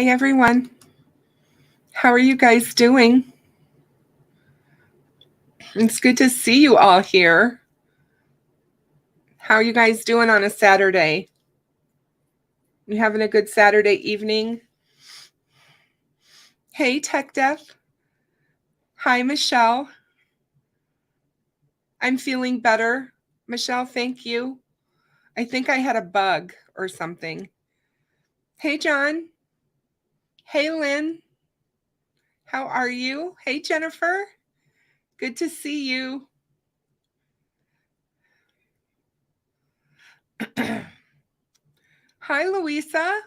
Hey everyone, how are you guys doing? It's good to see you all here. How are you guys doing on a Saturday? You having a good Saturday evening? Hey, Tech Death. Hi, Michelle. I'm feeling better. Michelle, thank you. I think I had a bug or something. Hey, John. Hey, Lynn. How are you? Hey, Jennifer. Good to see you. Hi, Louisa.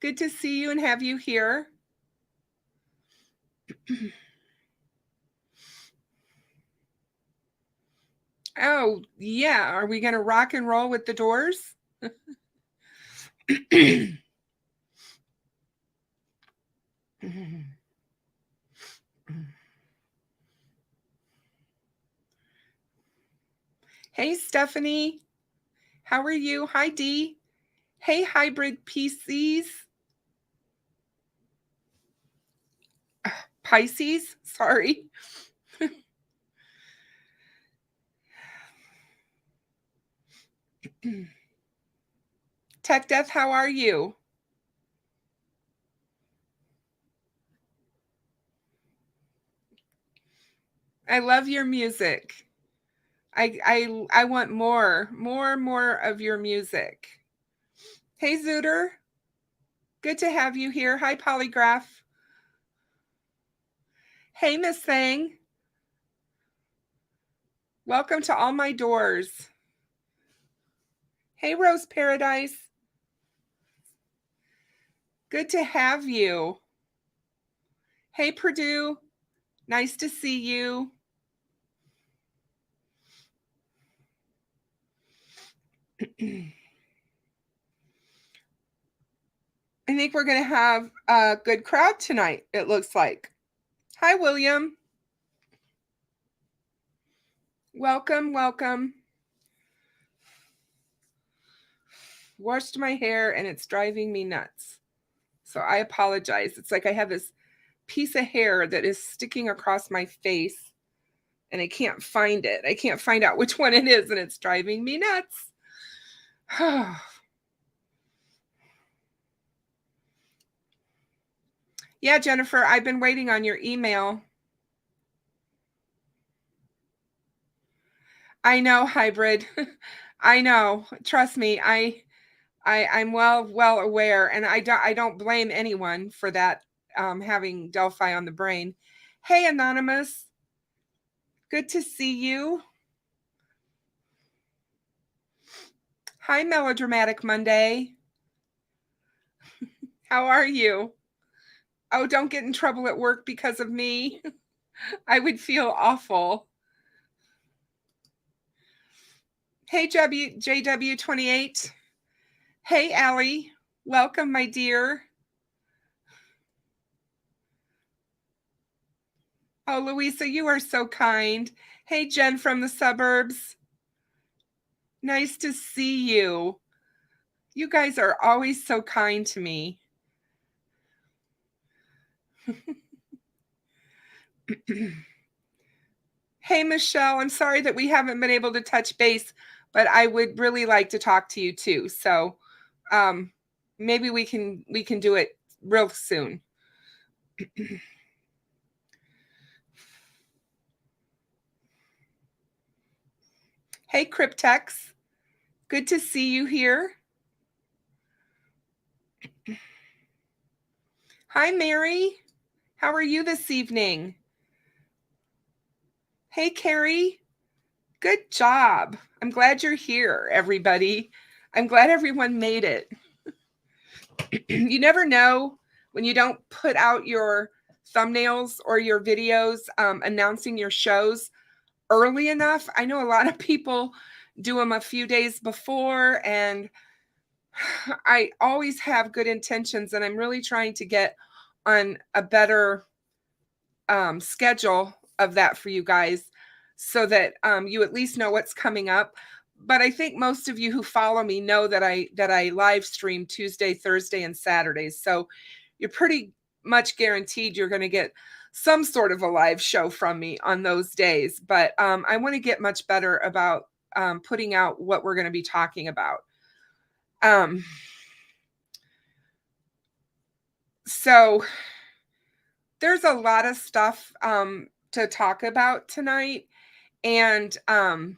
Good to see you and have you here. Oh, yeah. Are we going to rock and roll with the Doors? Hey, Stephanie. How are you? Hi, Dee. Hey, hybrid PCs. Pisces, sorry. Tech Death, how are you? I love your music. I want more of your music. Hey, Zooter. Good to have you here. Hi, Polygraph. Hey, Miss Thang. Welcome to All My Doors. Hey, Rose Paradise. Good to have you. Hey, Purdue. Nice to see you. I think we're going to have a good crowd tonight, it looks like. Hi, William. Welcome, welcome. Washed my hair and it's driving me nuts. So I apologize. It's like I have this piece of hair that is sticking across my face and I can't find it. I can't find out which one it is and it's driving me nuts. Yeah, Jennifer, I've been waiting on your email. I know, hybrid. I know. Trust me, I'm well aware, and I don't blame anyone for that, having Delphi on the brain. Hey, Anonymous. Good to see you. Hi, Melodramatic Monday. How are you? Oh, don't get in trouble at work because of me. I would feel awful. Hey, JW28. Hey, Allie. Welcome, my dear. Oh, Louisa, you are so kind. Hey, Jen from the suburbs. Nice to see you. You guys are always so kind to me. Hey, Michelle, I'm sorry that we haven't been able to touch base, but I would really like to talk to you too. So maybe we can do it real soon. Hey, Cryptex. Good to see you here. Hi, Mary. How are you this evening? Hey, Carrie. Good job. I'm glad you're here, everybody. I'm glad everyone made it. You never know when you don't put out your thumbnails or your videos announcing your shows early enough. I know a lot of people do them a few days before, and I always have good intentions, and I'm really trying to get on a better schedule of that for you guys so that you at least know what's coming up. But I think most of you who follow me know that I live stream Tuesday, Thursday, and Saturdays. So you're pretty much guaranteed you're going to get some sort of a live show from me on those days. But I want to get much better about putting out what we're going to be talking about. So there's a lot of stuff to talk about tonight. And I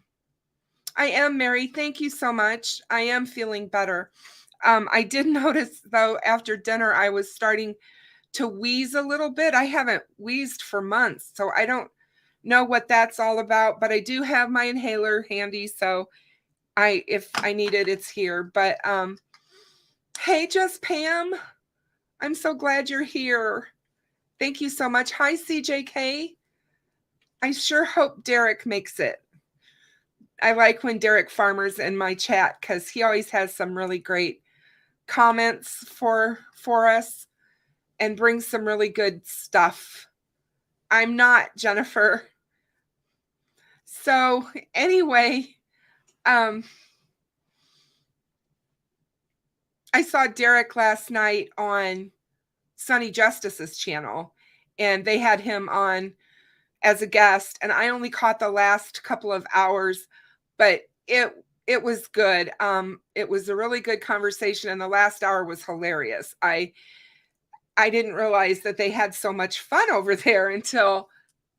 am Mary. Thank you so much. I am feeling better. I did notice, though, after dinner, I was starting to wheeze a little bit. I haven't wheezed for months, so I don't know what that's all about, but I do have my inhaler handy, so if I need it, it's here. But hey, Just Pam, I'm so glad you're here. Thank you so much. Hi, CJK. I sure hope Derek makes it. I like when Derek Farmer's in my chat because he always has some really great comments for us and brings some really good stuff. I'm not, Jennifer. So anyway, I saw Derek last night on Sunny Justice's channel, and they had him on as a guest, and I only caught the last couple of hours, but it was good. It was a really good conversation, and the last hour was hilarious. I didn't realize that they had so much fun over there until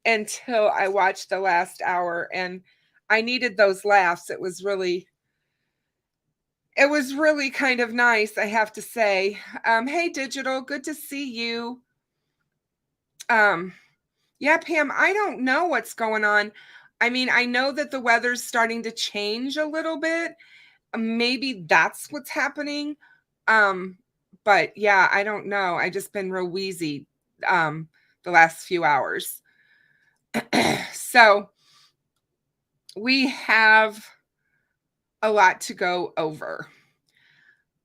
I watched the last hour, and I needed those laughs. It was really kind of nice, I have to say. Hey, Digital, good to see you. Yeah, Pam, I don't know what's going on. I mean, I know that the weather's starting to change a little bit. Maybe that's what's happening. But yeah, I don't know. I just been real wheezy the last few hours. So we have a lot to go over.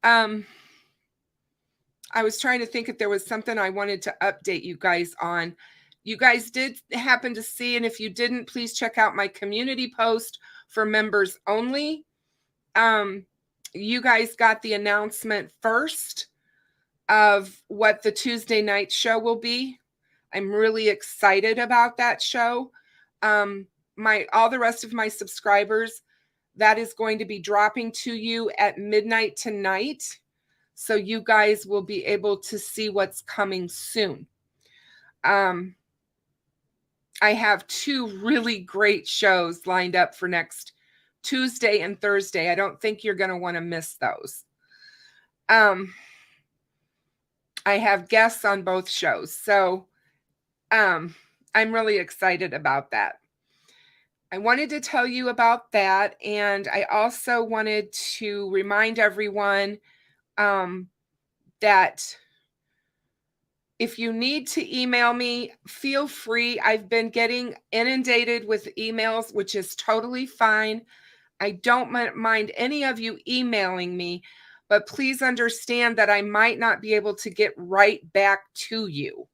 I was trying to think if there was something I wanted to update you guys on. You guys did happen to see, and if you didn't, please check out my community post for members only. You guys got the announcement first of what the Tuesday night show will be. I'm really excited about that show. All the rest of my subscribers, that is going to be dropping to you at midnight tonight. So you guys will be able to see what's coming soon. I have 2 really great shows lined up for next Tuesday and Thursday. I don't think you're going to want to miss those. I have guests on both shows. So I'm really excited about that. I wanted to tell you about that. And I also wanted to remind everyone that if you need to email me, feel free. I've been getting inundated with emails, which is totally fine. I don't mind any of you emailing me, but please understand that I might not be able to get right back to you.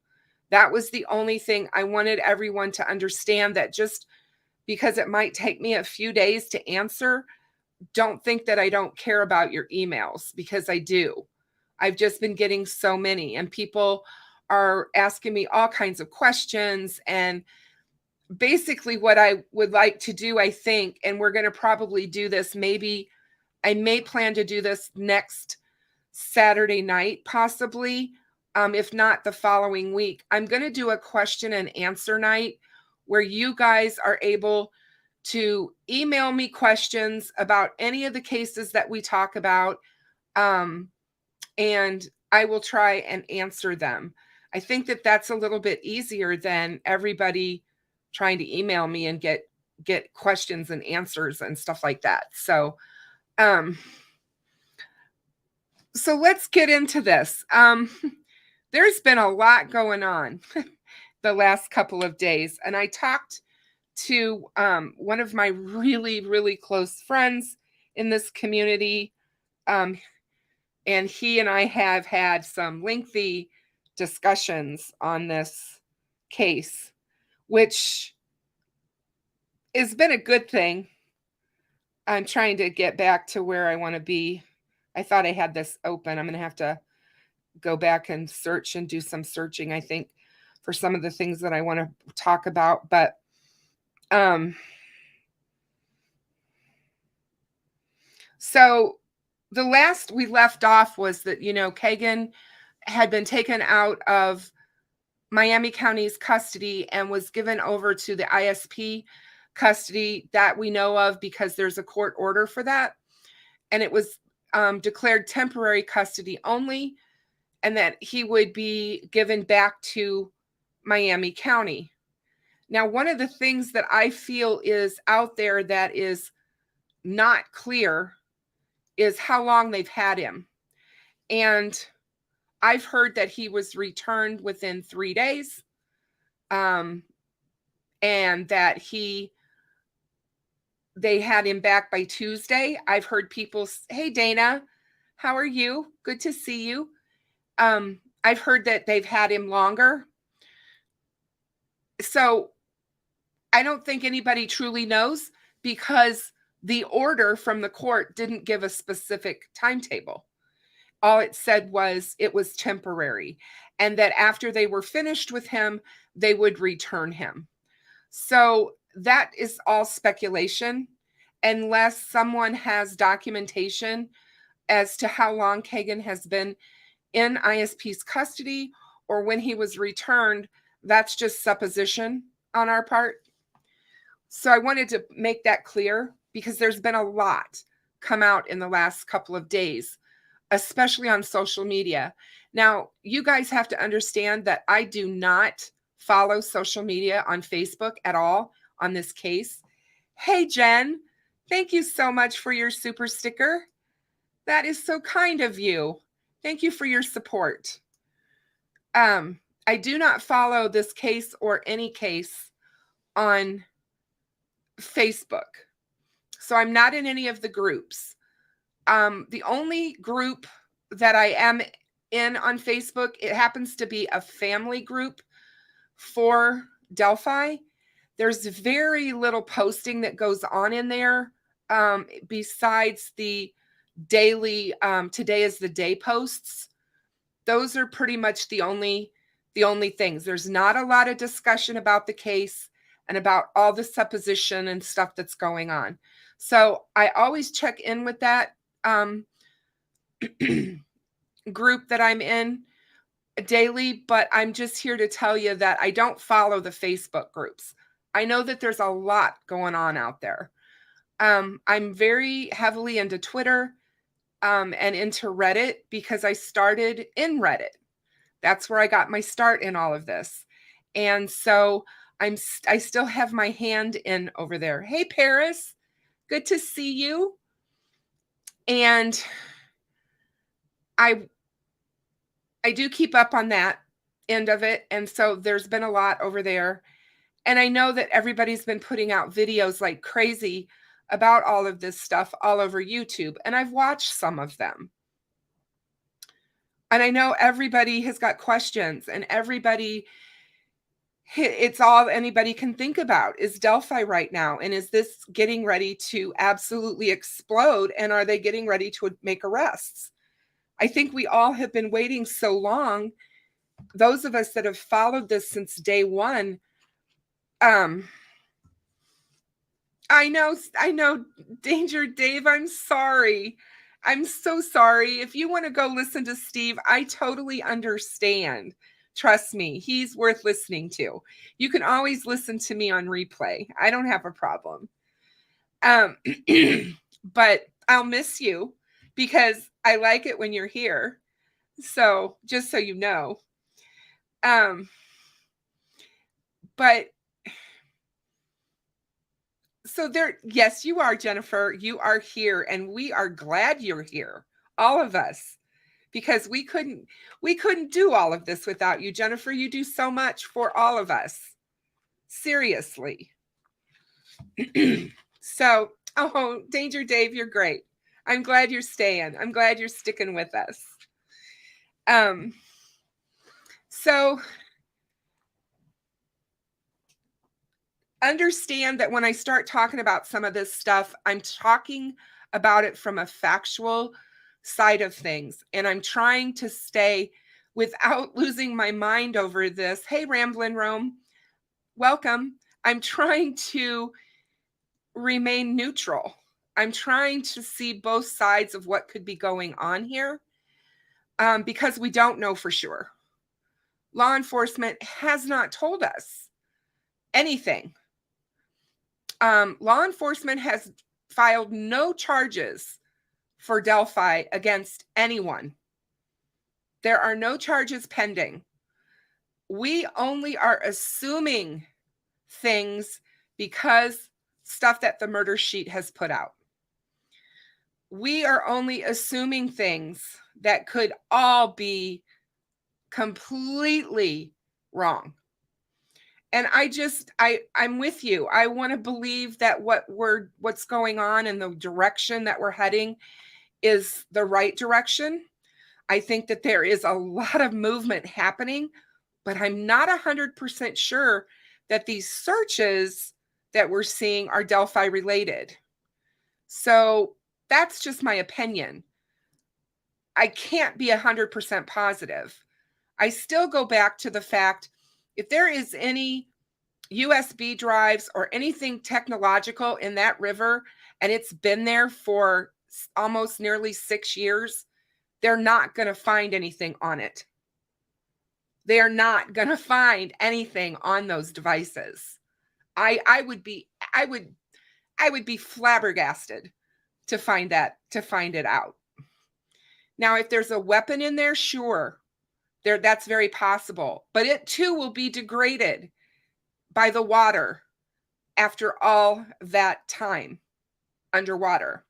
That was the only thing I wanted everyone to understand, that just because it might take me a few days to answer, don't think that I don't care about your emails, because I do. I've just been getting so many, and people are asking me all kinds of questions. And basically what I would like to do, I think, and we're going to probably do this, maybe I may plan to do this next Saturday night, possibly, if not the following week. I'm going to do a question and answer night where you guys are able to email me questions about any of the cases that we talk about, and I will try and answer them. I think that that's a little bit easier than everybody trying to email me and get questions and answers and stuff like that. So let's get into this. There's been a lot going on the last couple of days, and I talked to one of my really, really close friends in this community, and he and I have had some lengthy discussions on this case, which has been a good thing. I'm trying to get back to where I want to be. I thought I had this open. I'm going to have to go back and search and do some searching, I think, for some of the things that I want to talk about. But So the last we left off was that, Kagan had been taken out of Miami County's custody and was given over to the ISP custody that we know of because there's a court order for that. And it was declared temporary custody only, and that he would be given back to Miami County. Now, one of the things that I feel is out there that is not clear is how long they've had him. And I've heard that he was returned within 3 days, and that they had him back by Tuesday. I've heard people, hey, Dana, how are you? Good to see you. I've heard that they've had him longer. So I don't think anybody truly knows, because the order from the court didn't give a specific timetable. All it said was it was temporary, and that after they were finished with him, they would return him. So that is all speculation, unless someone has documentation as to how long Kagan has been in ISP's custody or when he was returned. That's just supposition on our part. So I wanted to make that clear, because there's been a lot come out in the last couple of days, especially on social media. Now, you guys have to understand that I do not follow social media on Facebook at all on this case. Hey, Jen, thank you so much for your super sticker. That is so kind of you. Thank you for your support. I do not follow this case or any case on Facebook. So I'm not in any of the groups. The only group that I am in on Facebook, it happens to be a family group for Delphi. There's very little posting that goes on in there, besides the daily today is the day posts. Those are pretty much the only things. There's not a lot of discussion about the case and about all the supposition and stuff that's going on. So I always check in with that group that I'm in daily, but I'm just here to tell you that I don't follow the Facebook groups. I know that there's a lot going on out there. I'm very heavily into Twitter and into Reddit, because I started in Reddit. That's where I got my start in all of this. And so I still have my hand in over there. Hey, Paris, good to see you. And I do keep up on that end of it. And so there's been a lot over there. And I know that everybody's been putting out videos like crazy about all of this stuff all over YouTube. And I've watched some of them. And I know everybody has got questions, and it's all anybody can think about is Delphi right now. And is this getting ready to absolutely explode? And are they getting ready to make arrests? I think we all have been waiting so long. Those of us that have followed this since day one, I know, Danger Dave, I'm sorry. I'm so sorry. If you want to go listen to Steve, I totally understand. Trust me, he's worth listening to. You can always listen to me on replay. I don't have a problem. But I'll miss you, because I like it when you're here. So just so you know. But so there, yes, you are, Jennifer. You are here, and we are glad you're here, all of us, because we couldn't do all of this without you, Jennifer. You do so much for all of us. Seriously. So, oh, Danger Dave, you're great. I'm glad you're staying. I'm glad you're sticking with us. So understand that when I start talking about some of this stuff, I'm talking about it from a factual side of things. And I'm trying to stay without losing my mind over this. Hey, Ramblin' Rome, welcome. I'm trying to remain neutral. I'm trying to see both sides of what could be going on here, because we don't know for sure. Law enforcement has not told us anything. Law enforcement has filed no charges for Delphi against anyone. There are no charges pending. We only are assuming things because stuff that the murder sheet has put out. We are only assuming things that could all be completely wrong. And I'm with you. I want to believe that what's going on and the direction that we're heading is the right direction. I think that there is a lot of movement happening, but I'm not 100% sure that these searches that we're seeing are Delphi related. So that's just my opinion. I can't be 100% positive. I still go back to the fact, if there is any USB drives or anything technological in that river, and it's been there for almost nearly 6 years, they're not going to find anything on it. They are not going to find anything on those devices. I would be flabbergasted to find it out. Now, if there's a weapon in there, sure, that's very possible, but it too will be degraded by the water after all that time underwater.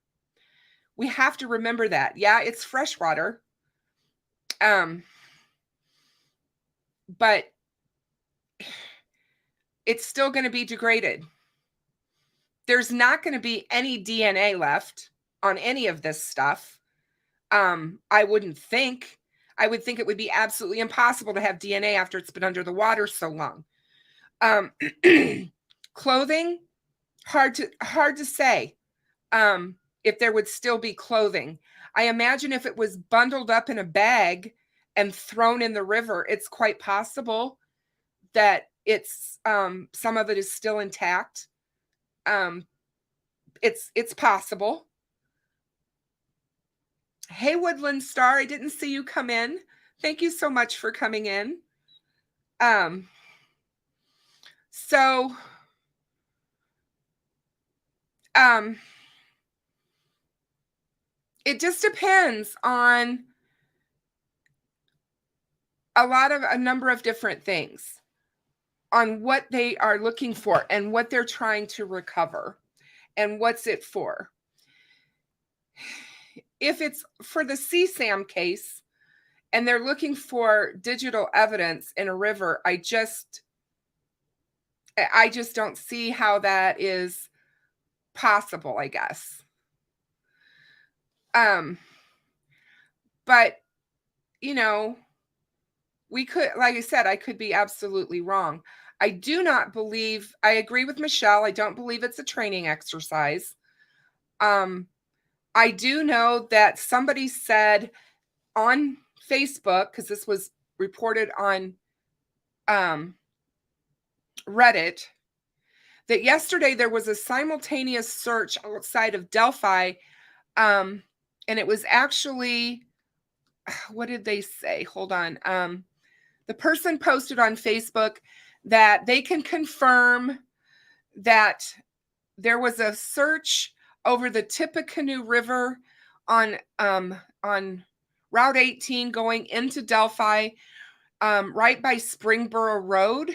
We have to remember that. Yeah, it's freshwater. But it's still going to be degraded. There's not going to be any DNA left on any of this stuff. I wouldn't think. I would think it would be absolutely impossible to have DNA after it's been under the water so long. Clothing, hard to say if there would still be clothing. I imagine if it was bundled up in a bag and thrown in the river, it's quite possible that it's some of it is still intact. It's possible. Hey, Woodland Star, I didn't see you come in. Thank you so much for coming in. So it just depends on a number of different things, on what they are looking for and what they're trying to recover and what's it for. If it's for the CSAM case and they're looking for digital evidence in a river, I just don't see how that is possible, I guess. But, you know, we could, like I said, I could be absolutely wrong. I do not believe, I agree with Michelle, I don't believe it's a training exercise. I do know that somebody said on Facebook, because this was reported on Reddit, that yesterday there was a simultaneous search outside of Delphi, and it was actually, what did they say? Hold on. The person posted on Facebook that they can confirm that there was a search over the Tippecanoe River on Route 18 going into Delphi, right by Springboro Road.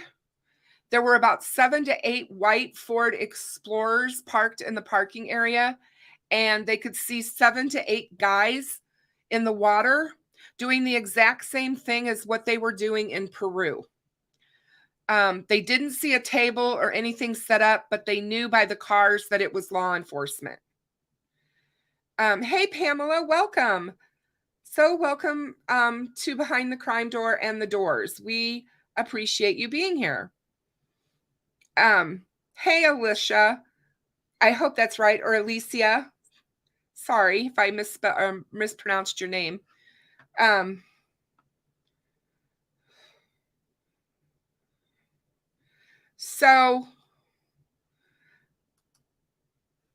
There were about 7 to 8 white Ford Explorers parked in the parking area, and they could see 7 to 8 guys in the water doing the exact same thing as what they were doing in Peru. They didn't see a table or anything set up, but they knew by the cars that it was law enforcement. Hey, Pamela, welcome. So welcome to Behind the Crime Door and the Doors. We appreciate you being here. Hey, Alicia. I hope that's right, or Alicia. Sorry if I mispronounced your name. So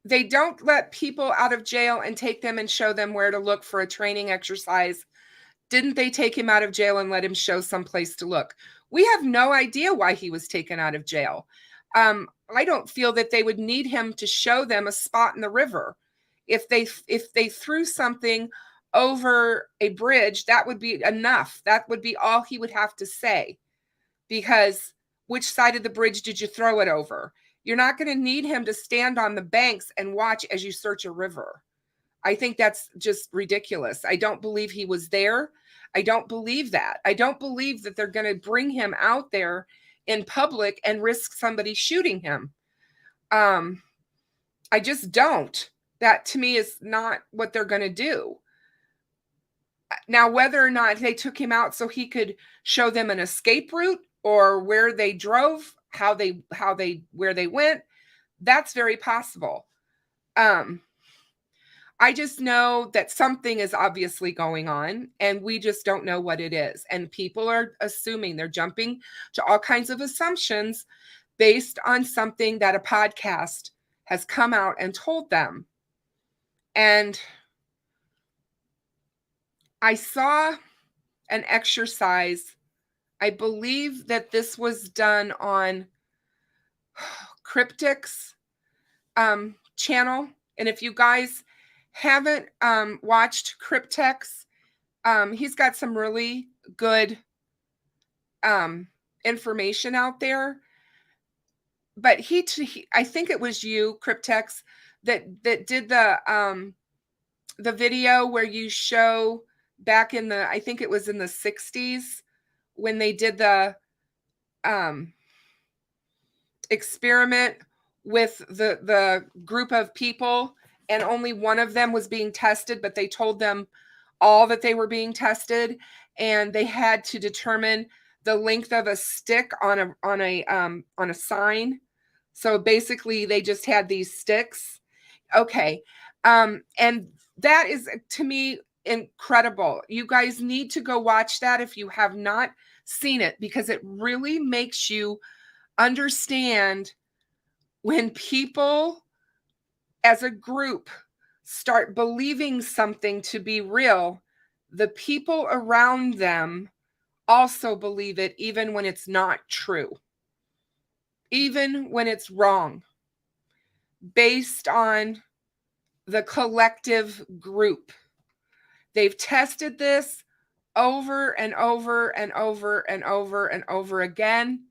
They don't let people out of jail and take them and show them where to look for a training exercise. Didn't they take him out of jail and let him show some place to look? We have no idea why he was taken out of jail. I don't feel that they would need him to show them a spot in the river. If they threw something over a bridge, that would be enough. That would be all he would have to say. Because which side of the bridge did you throw it over? You're not going to need him to stand on the banks and watch as you search a river. I think that's just ridiculous. I don't believe he was there. I don't believe that. I don't believe that they're going to bring him out there in public and risk somebody shooting him. I just don't. That to me is not what they're going to do. Now, whether or not they took him out so he could show them an escape route or where they drove, where they went, that's very possible. I just know that something is obviously going on and we just don't know what it is. And people are assuming, they're jumping to all kinds of assumptions based on something that a podcast has come out and told them. And I saw an exercise. I believe that this was done on Cryptic's channel. And if you guys haven't watched Cryptic's, he's got some really good information out there. But I think it was you, Cryptic's, that did the video where you show back in I think it was in the 60s when they did the experiment with the group of people and only one of them was being tested, but they told them all that they were being tested and they had to determine the length of a stick on a sign. So basically they just had these sticks. Okay. And that is, to me, incredible. You guys need to go watch that if you have not seen it, because it really makes you understand when people as a group start believing something to be real, the people around them also believe it, even when it's not true, even when it's wrong, based on the collective group. They've tested this over and over and over and over and over again.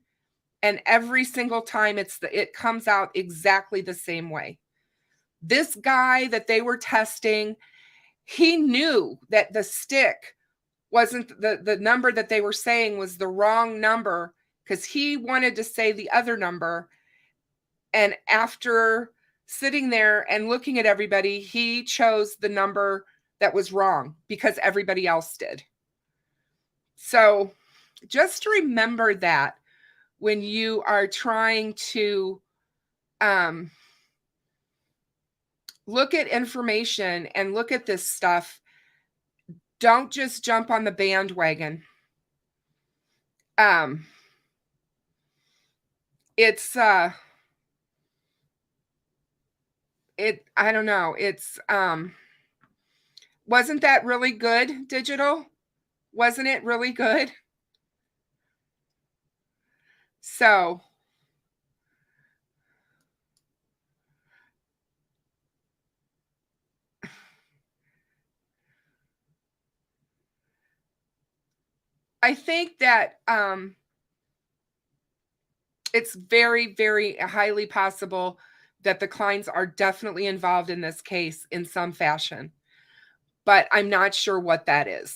And every single time it comes out exactly the same way. This guy that they were testing, he knew that the stick wasn't the number that they were saying was the wrong number because he wanted to say the other number. And after sitting there and looking at everybody, he chose the number that was wrong because everybody else did. So just remember that when you are trying to look at information and look at this stuff, don't just jump on the bandwagon. I don't know. Wasn't that really good, Digital? Wasn't it really good? So I think that it's very, very highly possible that the Kleins are definitely involved in this case in some fashion, but I'm not sure what that is.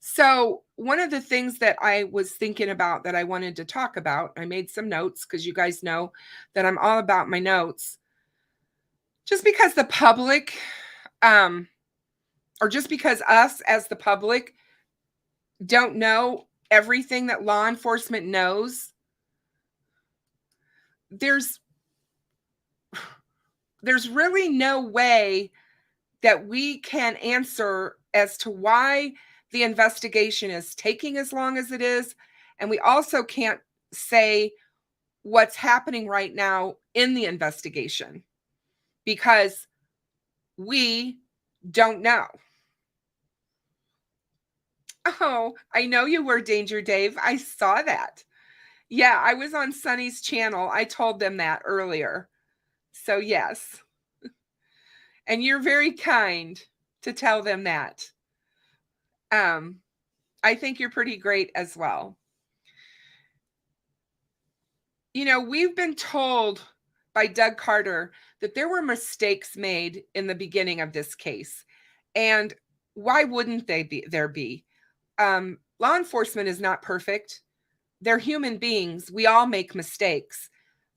So one of the things that I was thinking about that I wanted to talk about, I made some notes because you guys know that I'm all about my notes. Just because the public, or just because us as the public don't know everything that law enforcement knows, there's really no way that we can answer as to why the investigation is taking as long as it is. And we also can't say what's happening right now in the investigation. because we don't know. Oh, I know you were, Danger Dave. I saw that. Yeah, I was on Sunny's channel. I told them that earlier. So, yes. And you're very kind to tell them that. I think you're pretty great as well. You know, we've been told by Doug Carter that there were mistakes made in the beginning of this case. And why wouldn't there be? Law enforcement is not perfect. They're human beings. We all make mistakes.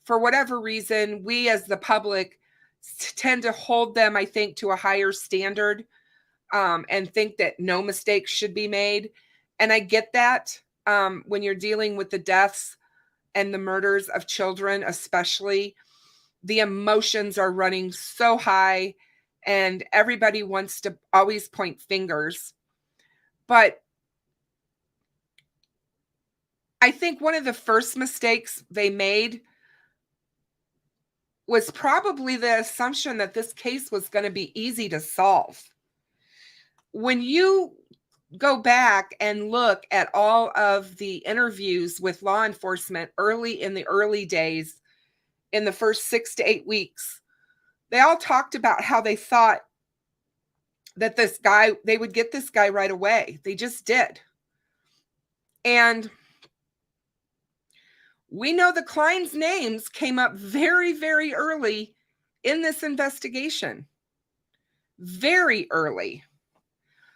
For whatever reason, we as the public tend to hold them, I think, to a higher standard, and think that no mistakes should be made. And I get that, when you're dealing with the deaths and the murders of children, especially, the emotions are running so high and everybody wants to always point fingers. But I think one of the first mistakes they made was probably the assumption that this case was going to be easy to solve. When you go back and look at all of the interviews with law enforcement in the early days, in the first 6 to 8 weeks, they all talked about how they thought that they would get this guy right away. They just did. And we know the Klein's names came up very, very early in this investigation. Very early.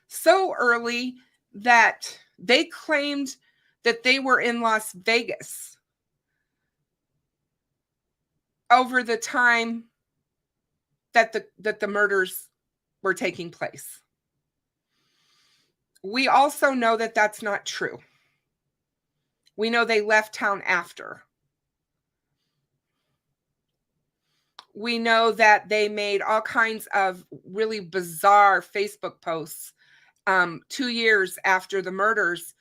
So early that they claimed that they were in Las Vegas over the time that the murders were taking place. We also know that that's not true. We know they left town after. We know that they made all kinds of really bizarre Facebook posts 2 years after the murders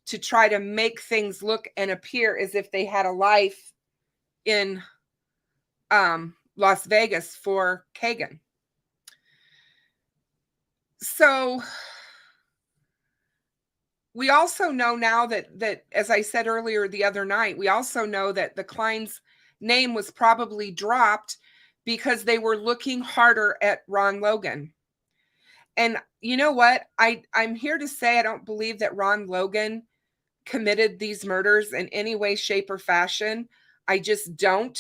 to try to make things look and appear as if they had a life in Las Vegas for Kagan. So we also know now that, as I said earlier the other night, we also know that the Klein's name was probably dropped because they were looking harder at Ron Logan. And you know what? I'm here to say I don't believe that Ron Logan committed these murders in any way, shape, or fashion. I just don't.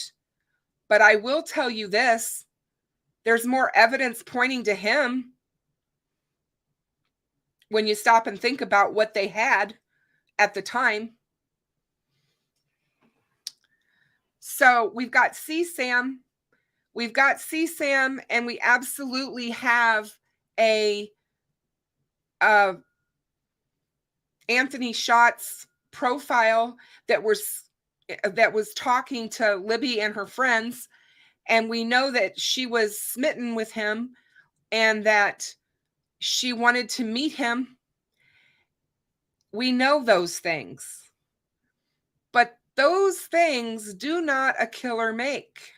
But I will tell you this. There's more evidence pointing to him when you stop and think about what they had at the time. So we've got CSAM. We've got CSAM, and we absolutely have a Anthony Schott's profile that was talking to Libby and her friends, and we know that she was smitten with him and that she wanted to meet him. We know those things, but those things do not a killer make.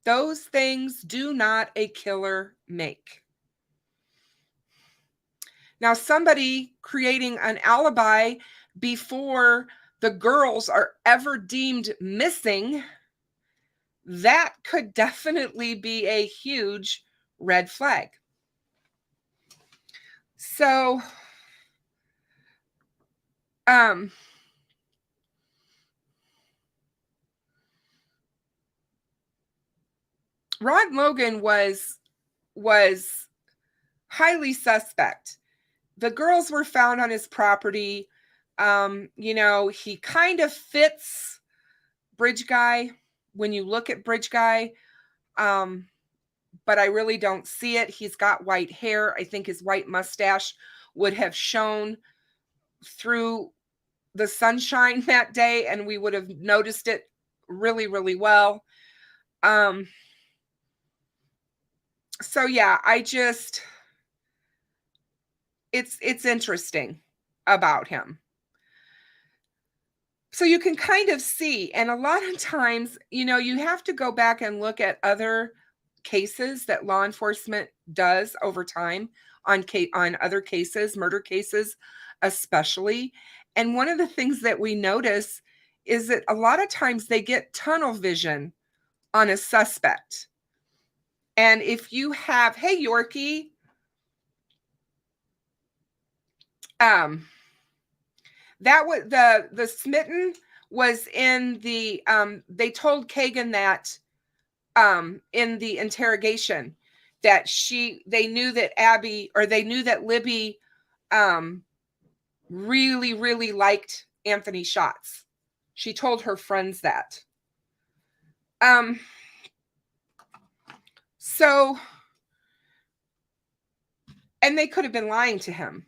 Those things do not a killer make. Now, somebody creating an alibi before the girls are ever deemed missing, that could definitely be a huge red flag. So, Ron Logan was highly suspect. The girls were found on his property. He kind of fits Bridge Guy when you look at Bridge Guy, but I really don't see it. He's got white hair. I think his white mustache would have shown through the sunshine that day, and we would have noticed it really, really well. So yeah, it's interesting about him. So you can kind of see, and a lot of times, you have to go back and look at other cases that law enforcement does over time on other cases, murder cases especially. And one of the things that we notice is that a lot of times they get tunnel vision on a suspect. And if you have, hey Yorkie, that was the smitten was in the they told Kagan that in the interrogation that they knew that Libby really, really liked Anthony Schatz. She told her friends that. So, and they could have been lying to him.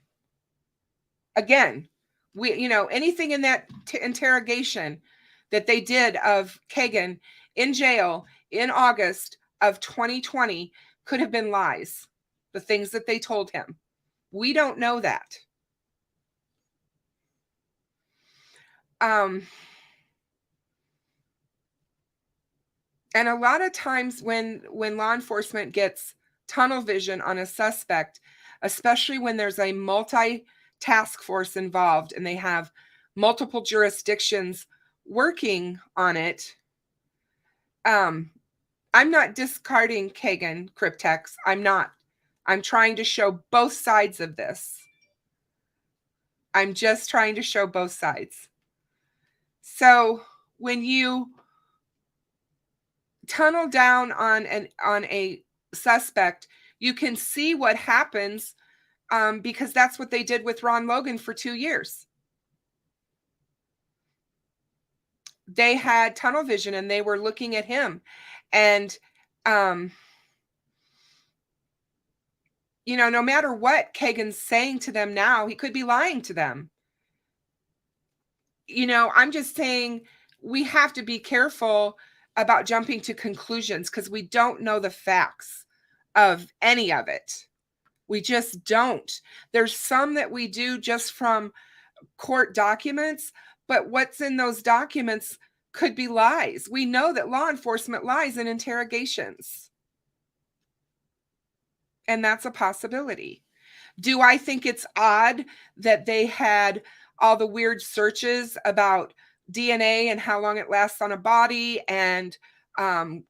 Again, anything in that interrogation that they did of Kagan in jail in August of 2020 could have been lies. The things that they told him. We don't know that. And a lot of times when law enforcement gets tunnel vision on a suspect, especially when there's a multi-task force involved and they have multiple jurisdictions working on it, I'm not discarding Kagan Cryptex. I'm not. I'm trying to show both sides of this. I'm just trying to show both sides. So when you tunnel down on a suspect, you can see what happens because that's what they did with Ron Logan for 2 years. They had tunnel vision and they were looking at him. And, no matter what Kagan's saying to them now, he could be lying to them. I'm just saying we have to be careful about jumping to conclusions because we don't know the facts of any of it. We just don't. There's some that we do just from court documents, but what's in those documents could be lies. We know that law enforcement lies in interrogations. And that's a possibility. Do I think it's odd that they had all the weird searches about DNA and how long it lasts on a body and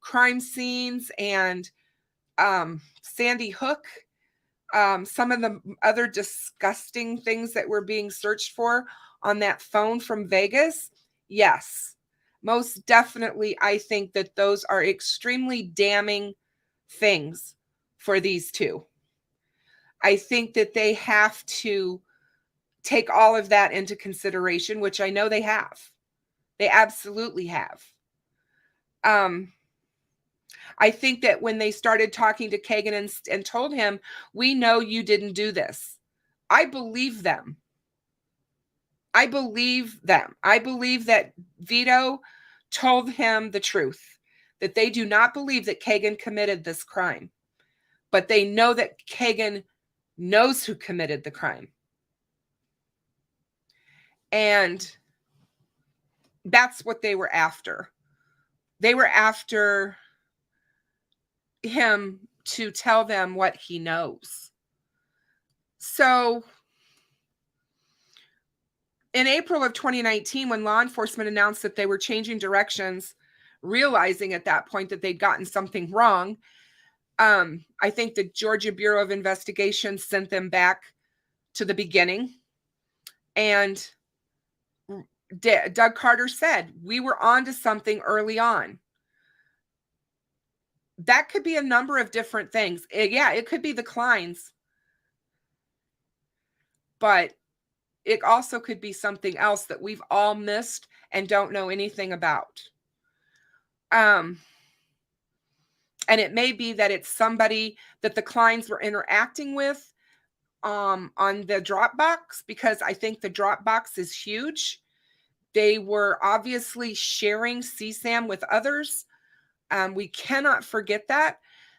crime scenes and Sandy Hook, some of the other disgusting things that were being searched for on that phone from Vegas? Yes, most definitely. I think that those are extremely damning things for these two. I think that they have to take all of that into consideration, which I know they have. They absolutely have. I think that when they started talking to Kagan and told him, we know you didn't do this. I believe them. I believe them. I believe that Vito told him the truth, that they do not believe that Kagan committed this crime, but they know that Kagan knows who committed the crime. And that's what they were after. They were after him to tell them what he knows. So in April of 2019, when law enforcement announced that they were changing directions, realizing at that point that they'd gotten something wrong, I think the Georgia Bureau of Investigation sent them back to the beginning. And Doug Carter said, we were on to something early on. That could be a number of different things. Yeah, it could be the Kleins. But it also could be something else that we've all missed and don't know anything about. And it may be that it's somebody that the Kleins were interacting with on the Dropbox, because I think the Dropbox is huge. They were obviously sharing CSAM with others. We cannot forget that.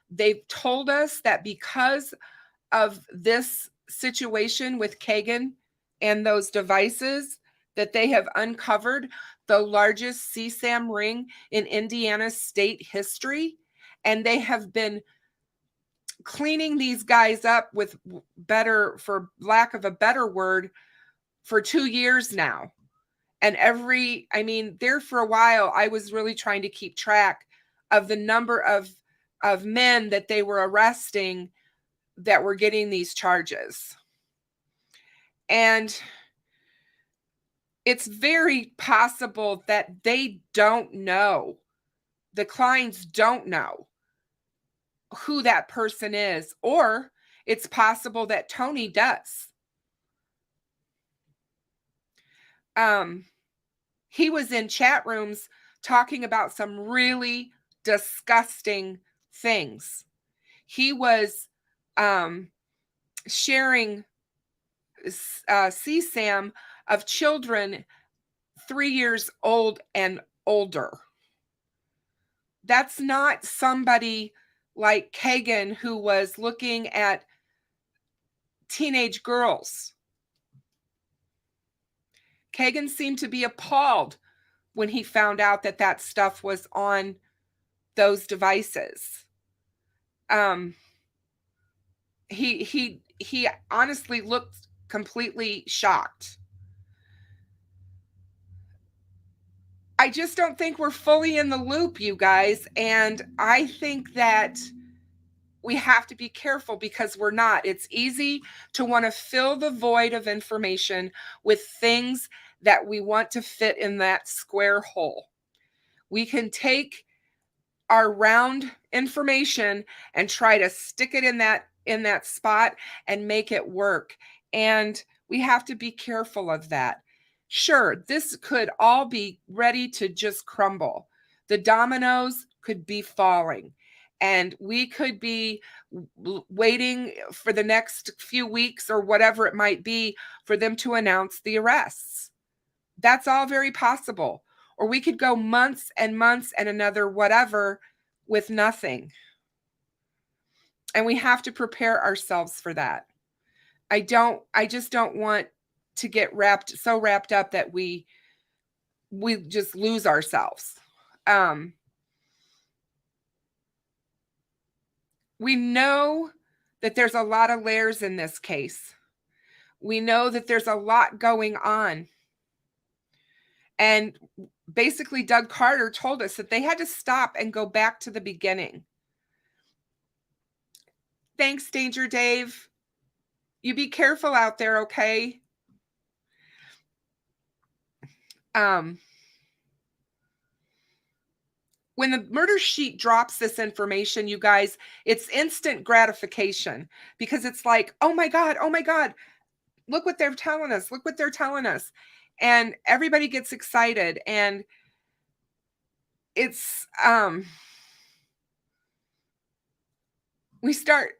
They've told us that because of this situation with Kagan and those devices, that they have uncovered the largest CSAM ring in Indiana state history, and they have been cleaning these guys up with better, for lack of a better word, for 2 years now. And there for a while, I was really trying to keep track of the number of men that they were arresting that were getting these charges. And it's very possible that they don't know, the clients don't know who that person is, or it's possible that Tony does. He was in chat rooms talking about some really disgusting things. He was sharing CSAM of children 3 years old and older. That's not somebody like Kagan, who was looking at teenage girls. Kagan seemed to be appalled when he found out that that stuff was on those devices. He honestly looked completely shocked. I just don't think we're fully in the loop, you guys. And I think that we have to be careful, because we're not. It's easy to want to fill the void of information with things that we want to fit in that square hole. We can take our round information and try to stick it in that spot and make it work. And we have to be careful of that. Sure, this could all be ready to just crumble. The dominoes could be falling, and we could be waiting for the next few weeks or whatever it might be for them to announce the arrests. That's all very possible. Or we could go months and months and another whatever with nothing. And we have to prepare ourselves for that. I just don't want to get so wrapped up that we just lose ourselves. We know that there's a lot of layers in this case. We know that there's a lot going on. And basically, Doug Carter told us that they had to stop and go back to the beginning. Thanks, Danger Dave. You be careful out there, okay? When the murder sheet drops this information, you guys, it's instant gratification, because it's like, oh my God, look what they're telling us. Look what they're telling us. And everybody gets excited, and it's, we start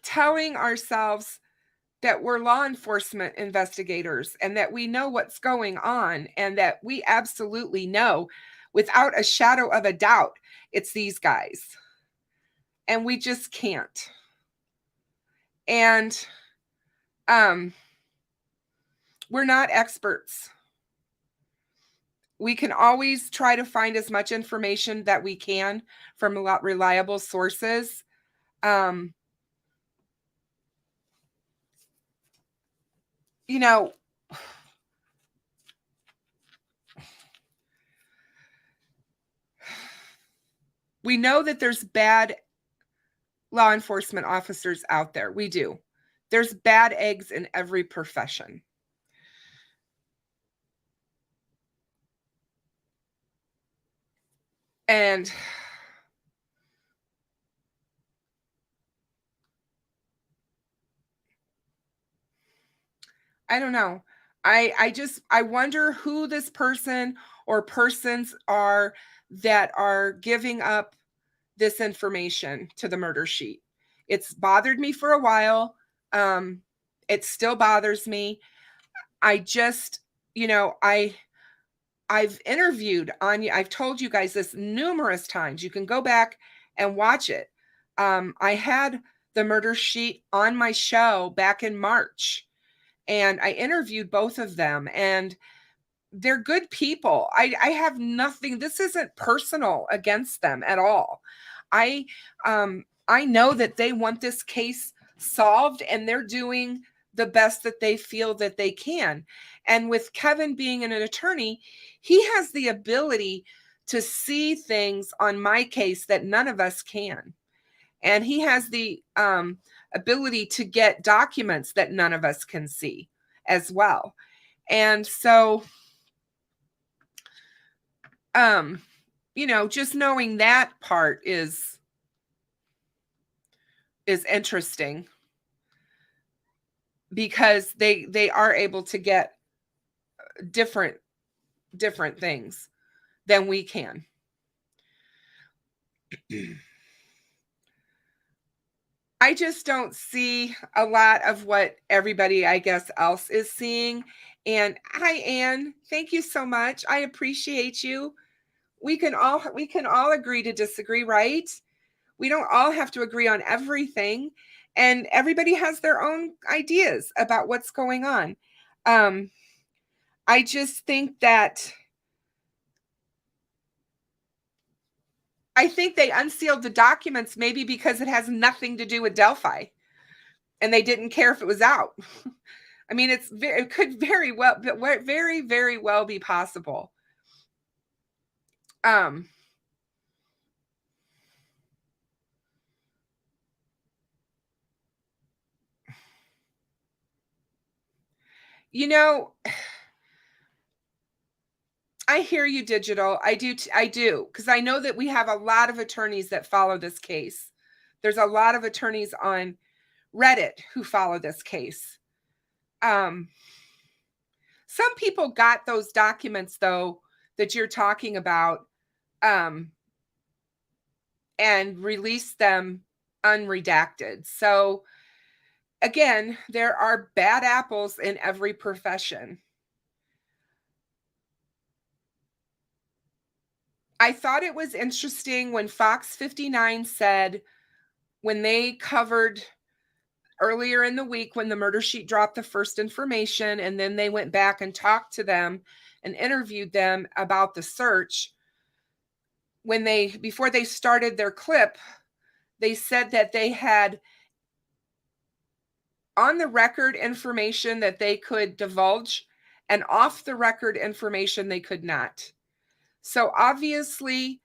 telling ourselves that we're law enforcement investigators and that we know what's going on, and that we absolutely know without a shadow of a doubt it's these guys. And we just can't. And we're not experts. We can always try to find as much information that we can from reliable sources. We know that there's bad law enforcement officers out there. We do. There's bad eggs in every profession. And I don't know. I wonder who this person or persons are that are giving up this information to the murder sheet. It's bothered me for a while. It still bothers me. I just, I've interviewed Anya. I've told you guys this numerous times. You can go back and watch it. I had the murder sheet on my show back in March. and I interviewed both of them, and they're good people. I have nothing. This isn't personal against them at all. I know that they want this case solved, and they're doing the best that they feel that they can. And with Kevin being an attorney, he has the ability to see things on my case that none of us can. And he has the ability to get documents that none of us can see as well. And so, just knowing that part is interesting, because they are able to get different things than we can. I just don't see a lot of what everybody, I guess, else is seeing. And hi, Anne. Thank you so much. I appreciate you. We can all agree to disagree, right? We don't all have to agree on everything, and everybody has their own ideas about what's going on. I just think that I think they unsealed the documents maybe because it has nothing to do with Delphi, and they didn't care if it was out. I mean, it could very well, but very, very well be possible. I hear you, Digital. I do, because I know that we have a lot of attorneys that follow this case. There's a lot of attorneys on Reddit who follow this case. Some people got those documents, though, that you're talking about, and released them unredacted. So, again, there are bad apples in every profession. I thought it was interesting when Fox 59 said, when they covered earlier in the week when the murder sheet dropped the first information, and then they went back and talked to them and interviewed them about the search, before they started their clip, they said that they had on the record information that they could divulge, and off the record information they could not. So obviously,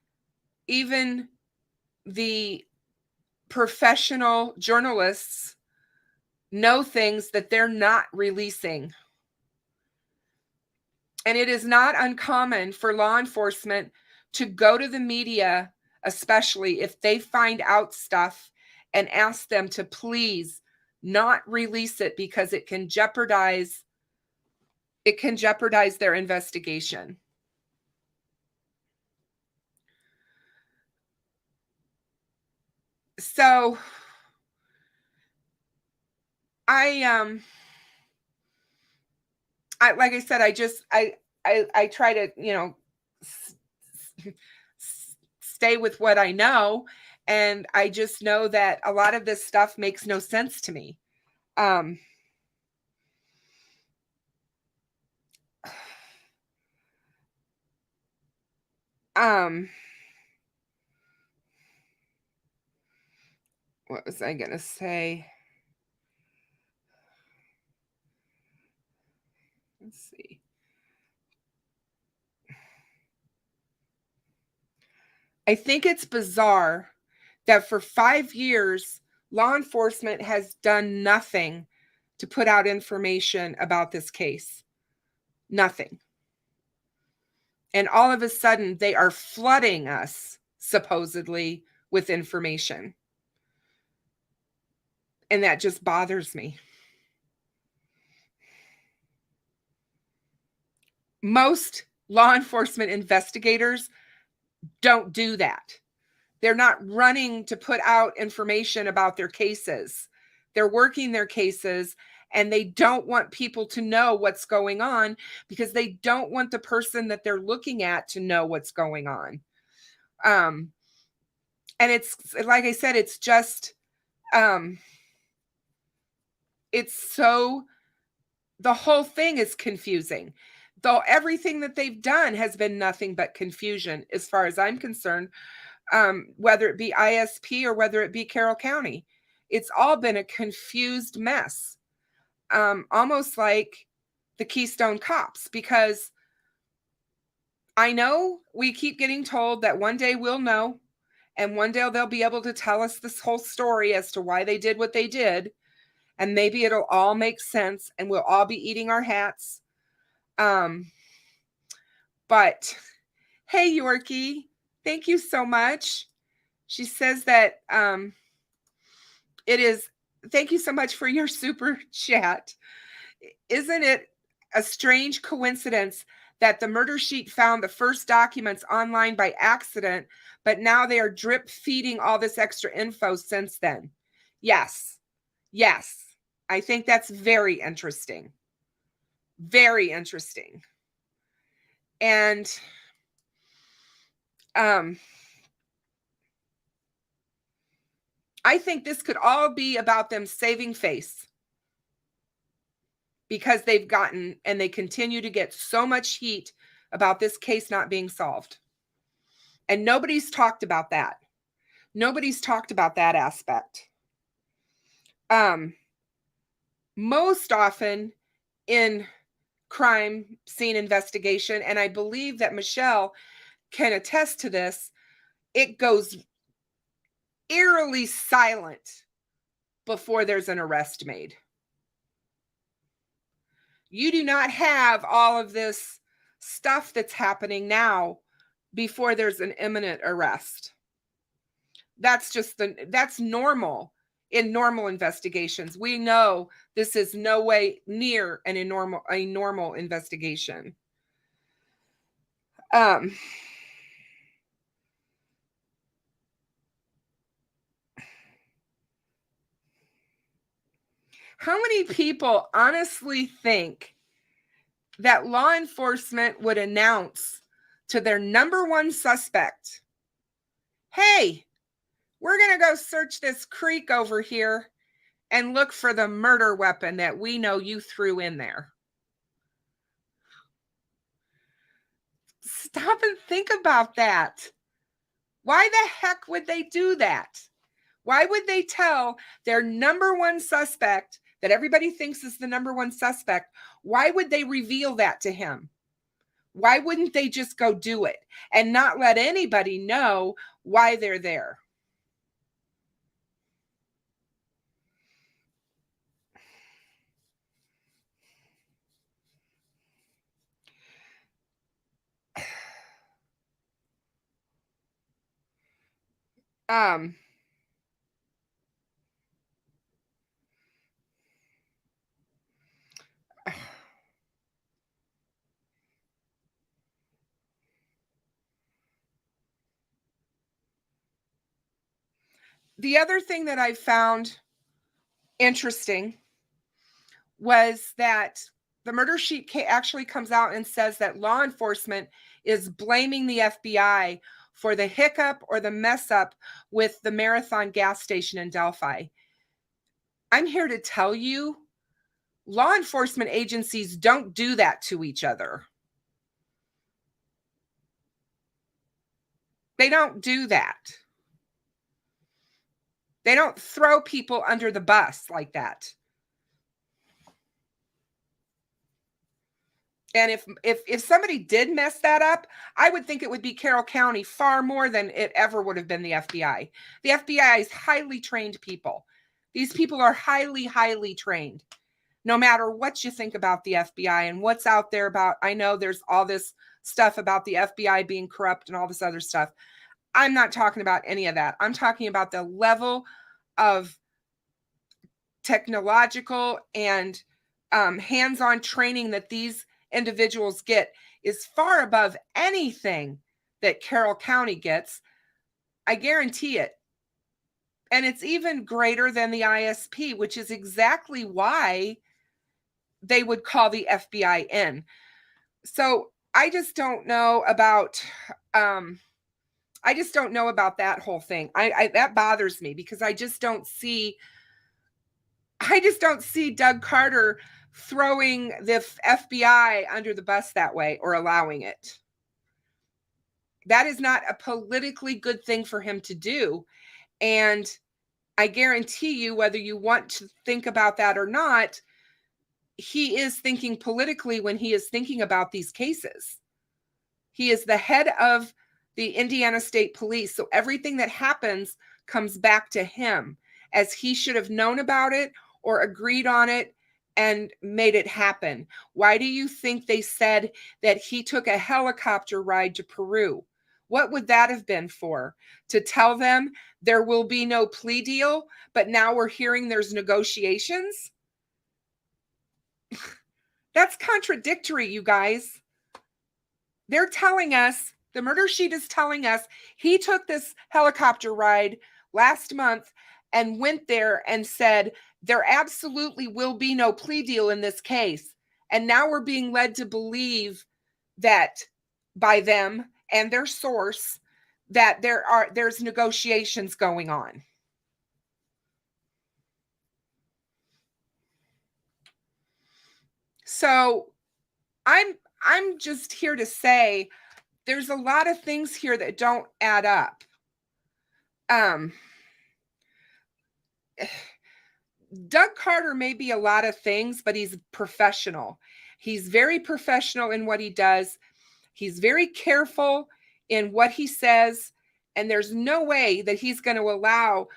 even the professional journalists know things that they're not releasing. And it is not uncommon for law enforcement to go to the media, especially if they find out stuff, and ask them to please not release it because it can jeopardize their investigation. So I like I said, I try to, stay with what I know, and I just know that a lot of this stuff makes no sense to me. What was I going to say? Let's see. I think it's bizarre that for 5 years, law enforcement has done nothing to put out information about this case. Nothing. And all of a sudden, they are flooding us, supposedly, with information. And that just bothers me. Most law enforcement investigators don't do that. They're not running to put out information about their cases. They're working their cases, and they don't want people to know what's going on because they don't want the person that they're looking at to know what's going on. And it's, like I said, it's just, it's so the whole thing is confusing. Though everything that they've done has been nothing but confusion, as far as I'm concerned, whether it be ISP or whether it be Carroll County. It's all been a confused mess, almost like the Keystone Cops, because I know we keep getting told that one day we'll know, and one day they'll be able to tell us this whole story as to why they did what they did, and maybe it'll all make sense, and we'll all be eating our hats. But hey, Yorkie, thank you so much. She says that thank you so much for your super chat. Isn't it a strange coincidence that the murder sheet found the first documents online by accident, but now they are drip feeding all this extra info since then? Yes. I think that's very interesting. Very interesting. And I think this could all be about them saving face, because they've gotten, and they continue to get, so much heat about this case not being solved. And nobody's talked about that. Nobody's talked about that aspect. Most often in crime scene investigation, and I believe that Michelle can attest to this, it goes eerily silent before there's an arrest made. You do not have all of this stuff that's happening now before there's an imminent arrest. That's normal in normal investigations. We know this is no way near a normal investigation. How many people honestly think that law enforcement would announce to their number one suspect, hey, we're going to go search this creek over here and look for the murder weapon that we know you threw in there? Stop and think about that. Why the heck would they do that? Why would they tell their number one suspect that everybody thinks is the number one suspect? Why would they reveal that to him? Why wouldn't they just go do it and not let anybody know why they're there? The other thing that I found interesting was that the murder sheet actually comes out and says that law enforcement is blaming the FBI for the hiccup or the mess up with the Marathon gas station in Delphi. I'm here to tell you, law enforcement agencies don't do that to each other. They don't do that. They don't throw people under the bus like that. And if somebody did mess that up, I would think it would be Carroll County far more than it ever would have been the FBI. The FBI is highly trained people. These people are highly, highly trained. No matter what you think about the FBI and what's out there about, I know there's all this stuff about the FBI being corrupt and all this other stuff. I'm not talking about any of that. I'm talking about the level of technological and hands-on training that these individuals get is far above anything that Carroll County gets. I guarantee it. And it's even greater than the ISP, which is exactly why they would call the FBI in. So I just don't know about that whole thing. That bothers me, because I just don't see Doug Carter throwing the FBI under the bus that way or allowing it. That is not a politically good thing for him to do. And I guarantee you, whether you want to think about that or not, he is thinking politically when he is thinking about these cases. He is the head of the Indiana State Police. So everything that happens comes back to him, as he should have known about it or agreed on it and made it happen. Why do you think they said that he took a helicopter ride to Peru? What would that have been for? To tell them there will be no plea deal, but now we're hearing there's negotiations? That's contradictory, you guys. They're telling us, the murder sheet is telling us, he took this helicopter ride last month and went there and said, there absolutely will be no plea deal in this case. And now we're being led to believe that by them and their source that there's negotiations going on. So I'm just here to say there's a lot of things here that don't add up. Doug Carter may be a lot of things, but he's professional. He's very professional in what he does. He's very careful in what he says, and there's no way that he's going to allow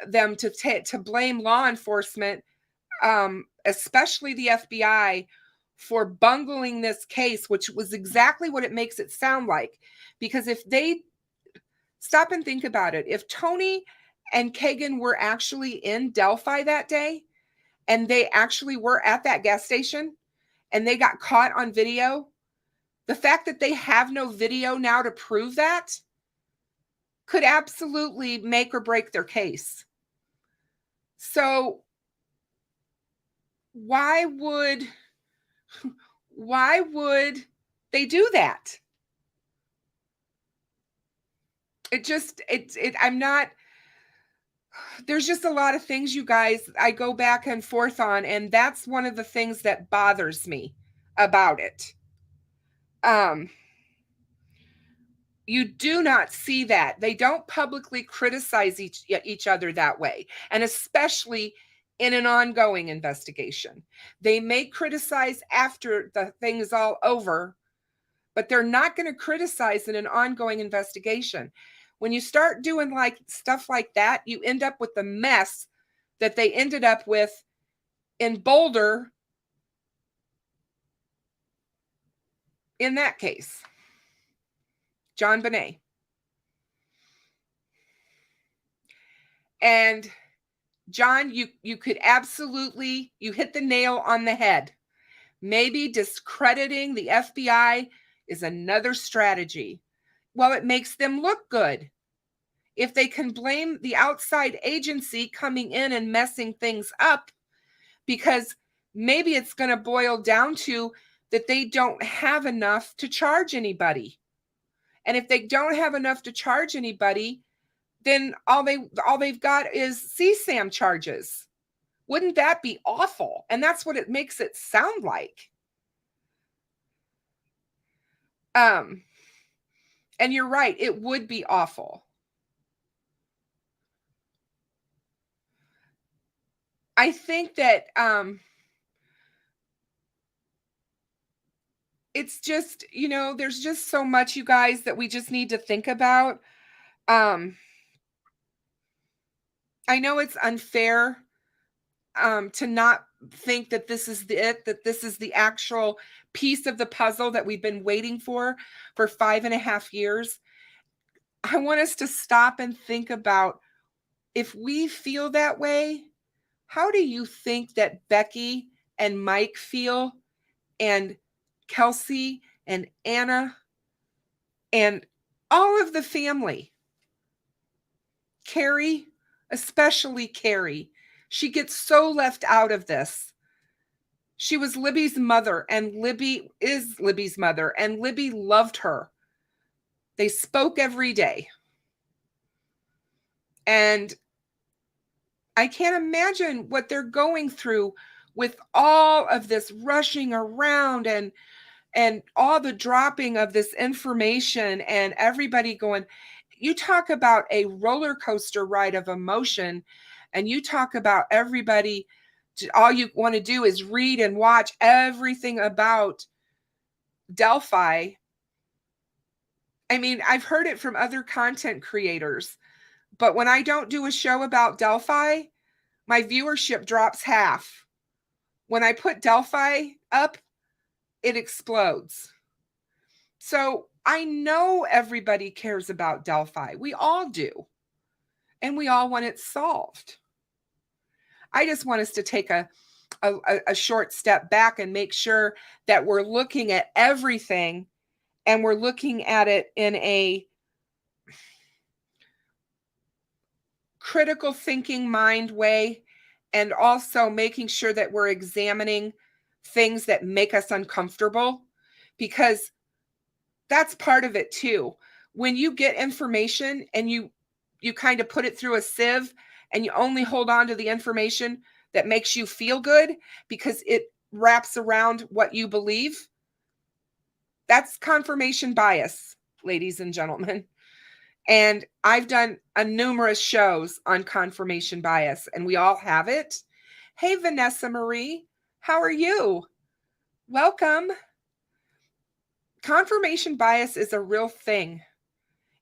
them to blame law enforcement, especially the FBI, for bungling this case, which was exactly what it makes it sound like. Because if they stop and think about it, if Tony and Kagan were actually in Delphi that day, and they actually were at that gas station, and they got caught on video, the fact that they have no video now to prove that could absolutely make or break their case. So why would they do that? I'm not, there's just a lot of things, you guys, I go back and forth on, and that's one of the things that bothers me about it. You do not see that. They don't publicly criticize each other that way, and especially in an ongoing investigation. They may criticize after the thing is all over, but they're not going to criticize in an ongoing investigation. When you start doing like stuff like that, you end up with the mess that they ended up with in Boulder in that case. John Bonet. And John, you could absolutely, you hit the nail on the head. Maybe discrediting the FBI is another strategy. Well, it makes them look good. If they can blame the outside agency coming in and messing things up, because maybe it's going to boil down to that they don't have enough to charge anybody. And if they don't have enough to charge anybody, then all they've got is CSAM charges. Wouldn't that be awful? And that's what it makes it sound like. And you're right, it would be awful. I think that it's just, there's just so much, you guys, that we just need to think about. I know it's unfair to not think that this is that this is the actual piece of the puzzle that we've been waiting for 5.5 years. I want us to stop and think about, if we feel that way, how do you think that Becky and Mike feel, and Kelsey and Anna and all of the family? Carrie, especially Carrie, she gets so left out of this. She was Libby's mother, and Libby is Libby's mother, and Libby loved her. They spoke every day. And I can't imagine what they're going through with all of this rushing around and all the dropping of this information and everybody going, you talk about a roller coaster ride of emotion, and you talk about everybody, all you want to do is read and watch everything about Delphi. I mean, I've heard it from other content creators, but when I don't do a show about Delphi, my viewership drops half. When I put Delphi up, it explodes. So I know everybody cares about Delphi. We all do. And we all want it solved. I just want us to take a short step back and make sure that we're looking at everything and we're looking at it in a critical thinking mind way, and also making sure that we're examining things that make us uncomfortable, because that's part of it too. When you get information and you kind of put it through a sieve and you only hold on to the information that makes you feel good because it wraps around what you believe, that's confirmation bias, ladies and gentlemen. And I've done numerous shows on confirmation bias, and we all have it. Hey, Vanessa Marie, how are you? Welcome. Confirmation bias is a real thing,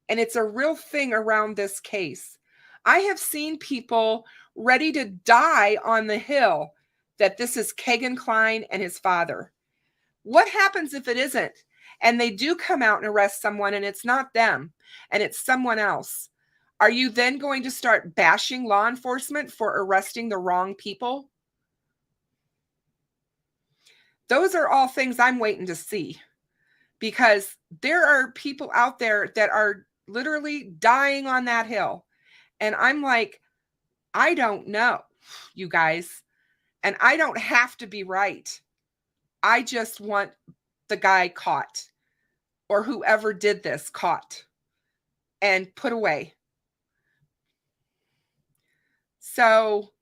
and it's a real thing around this case. I have seen people ready to die on the hill that this is Kagan Klein and his father. What happens if it isn't? And they do come out and arrest someone and it's not them and it's someone else. Are you then going to start bashing law enforcement for arresting the wrong people? Those are all things I'm waiting to see, because there are people out there that are literally dying on that hill. And I'm like, I don't know, you guys. And I don't have to be right. I just want the guy caught, or whoever did this caught and put away. So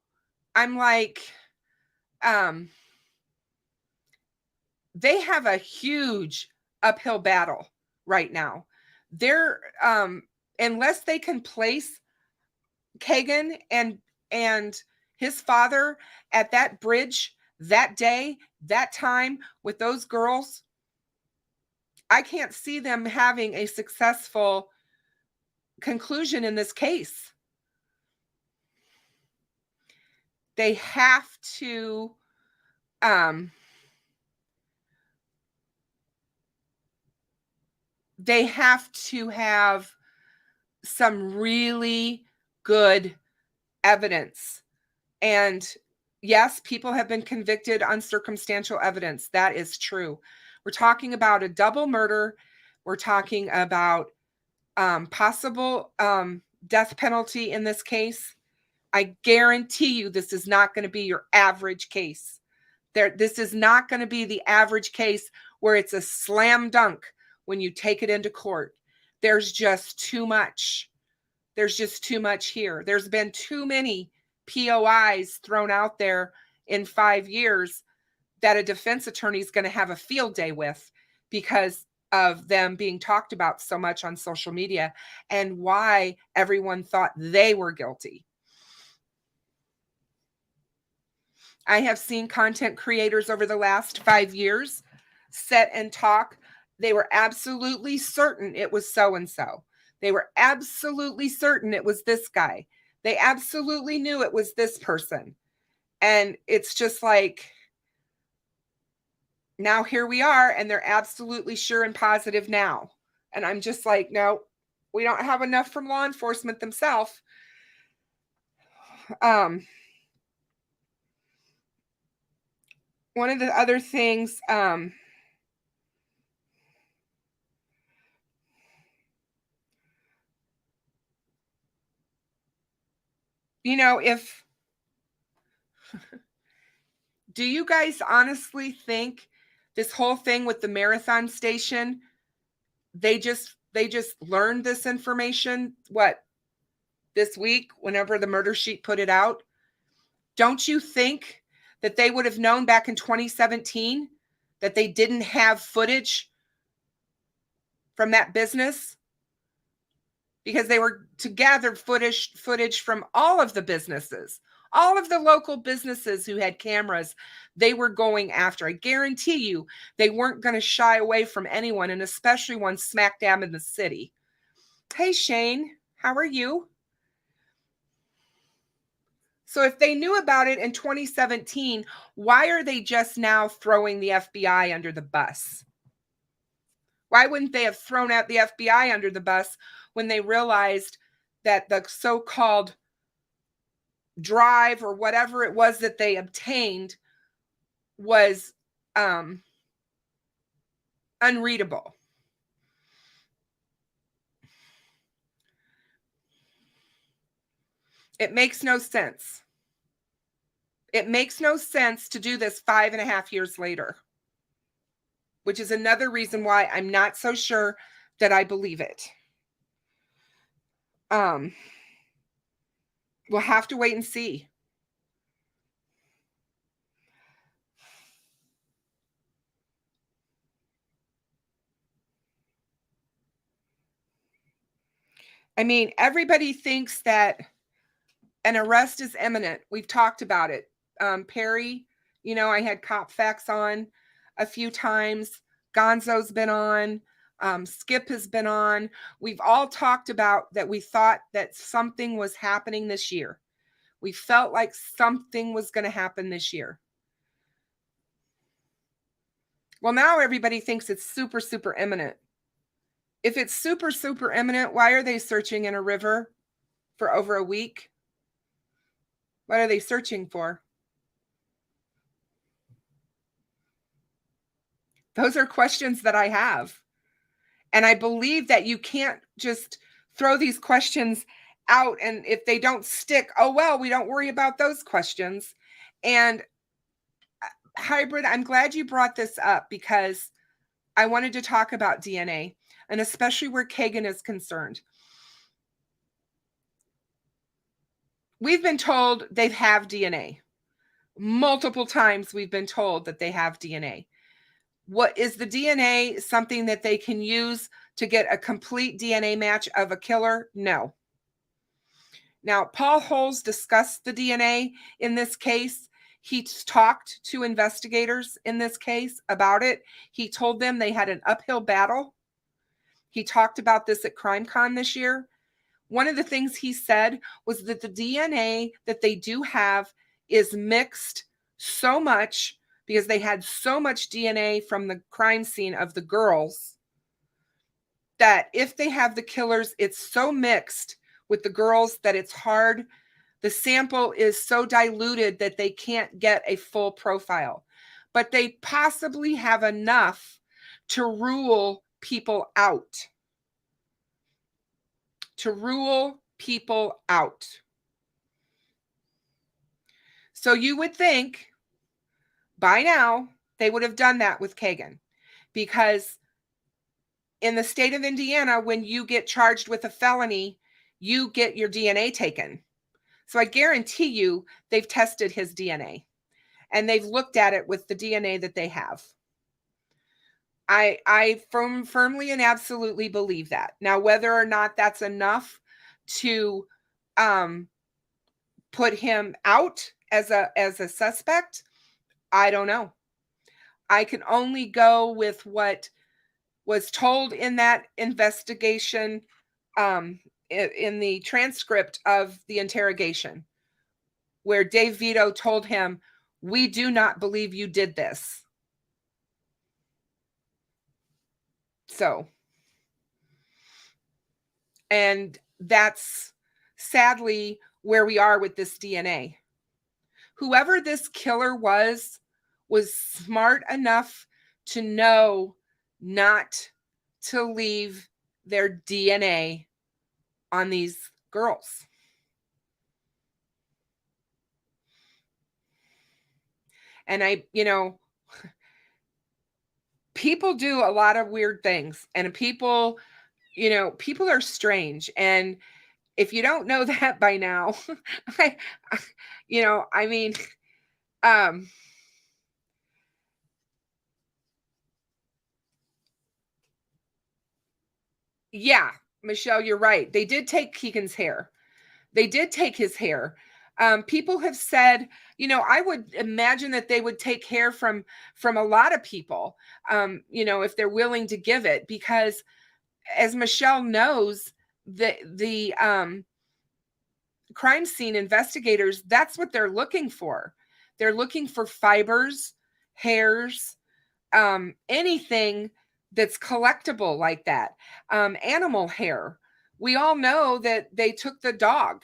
I'm like, they have a huge uphill battle right now. They're, unless they can place Kagan and his father at that bridge that day, that time with those girls, I can't see them having a successful conclusion in this case. They have to have some really good evidence. And yes, people have been convicted on circumstantial evidence. That is true. We're talking about a double murder. We're talking about possible death penalty in this case. I guarantee you this is not going to be your average case. This is not going to be the average case where it's a slam dunk when you take it into court. There's just too much. There's just too much here. There's been too many POIs thrown out there in 5 years that a defense attorney is going to have a field day with, because of them being talked about so much on social media and why everyone thought they were guilty. I have seen content creators over the last 5 years sit and talk. They were absolutely certain it was so-and-so. They were absolutely certain it was this guy. They absolutely knew it was this person. And it's just like, now here we are, and they're absolutely sure and positive now. And I'm just like, no, we don't have enough from law enforcement themselves. One of the other things, do you guys honestly think this whole thing with the marathon station, they just learned this information, this week, whenever the murder sheet put it out? Don't you think that they would have known back in 2017 that they didn't have footage from that business, because they were to gather footage from all of the businesses, all of the local businesses who had cameras. They were going after. I guarantee you they weren't going to shy away from anyone, and especially one smack dab in the city. Hey, Shane, how are you? So if they knew about it in 2017, why are they just now throwing the FBI under the bus? Why wouldn't they have thrown out the FBI under the bus when they realized that the so-called drive or whatever it was that they obtained was unreadable? It makes no sense. It makes no sense to do this 5.5 years later, which is another reason why I'm not so sure that I believe it. We'll have to wait and see. I mean, everybody thinks that an arrest is imminent. We've talked about it. Perry, I had Cop Facts on a few times. Gonzo's been on. Skip has been on. We've all talked about that. We thought that something was happening this year. We felt like something was going to happen this year. Well, now everybody thinks it's super, super imminent. If it's super, super imminent, why are they searching in a river for over a week? What are they searching for? Those are questions that I have. And I believe that you can't just throw these questions out, and if they don't stick, oh, well, we don't worry about those questions. And Hybrid, I'm glad you brought this up, because I wanted to talk about DNA, and especially where Kagan is concerned. We've been told they have DNA. Multiple times we've been told that they have DNA. What is the DNA something that they can use to get a complete DNA match of a killer? No. Now, Paul Holes discussed the DNA in this case. He talked to investigators in this case about it. He told them they had an uphill battle. He talked about this at CrimeCon this year. One of the things he said was that the DNA that they do have is mixed so much, because they had so much DNA from the crime scene of the girls, that if they have the killers, it's so mixed with the girls that it's hard. The sample is so diluted that they can't get a full profile. But they possibly have enough to rule people out. To rule people out. So you would think by now they would have done that with Kagan, because in the state of Indiana, when you get charged with a felony, you get your DNA taken. So I guarantee you they've tested his DNA, and they've looked at it with the DNA that they have. I firmly and absolutely believe that. Now, whether or not that's enough to put him out as a suspect, I don't know. I can only go with what was told in that investigation, in the transcript of the interrogation, where Dave Vito told him, "We do not believe you did this." So, and that's sadly where we are with this DNA. Whoever this killer was smart enough to know not to leave their DNA on these girls. And people do a lot of weird things, and people are strange. And if you don't know that by now, I mean, Um, yeah, Michelle, you're right. They did take Keegan's hair. They did take his hair. People have said, I would imagine that they would take hair from a lot of people, if they're willing to give it, because as Michelle knows, the crime scene investigators, that's what they're looking for. They're looking for fibers, hairs, anything that's collectible like that. Animal hair. We all know that they took the dog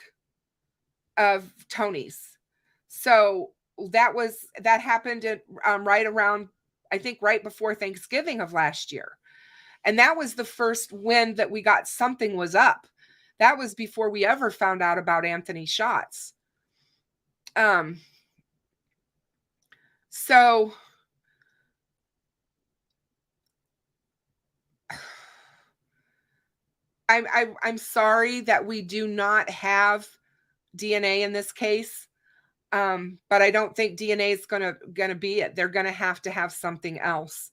of Tony's. So that happened at, right around, I think, right before Thanksgiving of last year. And that was the first wind that we got something was up. That was before we ever found out about Anthony's shots. So I'm sorry that we do not have DNA in this case. But I don't think DNA is gonna be it. They're gonna have to have something else.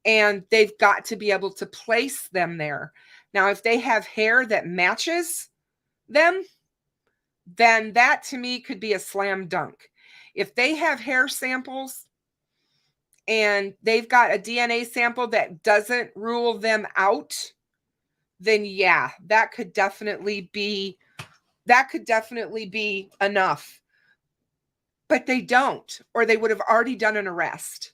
And they've got to be able to place them there. Now, if they have hair that matches them, then that to me could be a slam dunk. If they have hair samples and they've got a DNA sample that doesn't rule them out, then yeah, that could definitely be enough. But they don't, or they would have already done an arrest.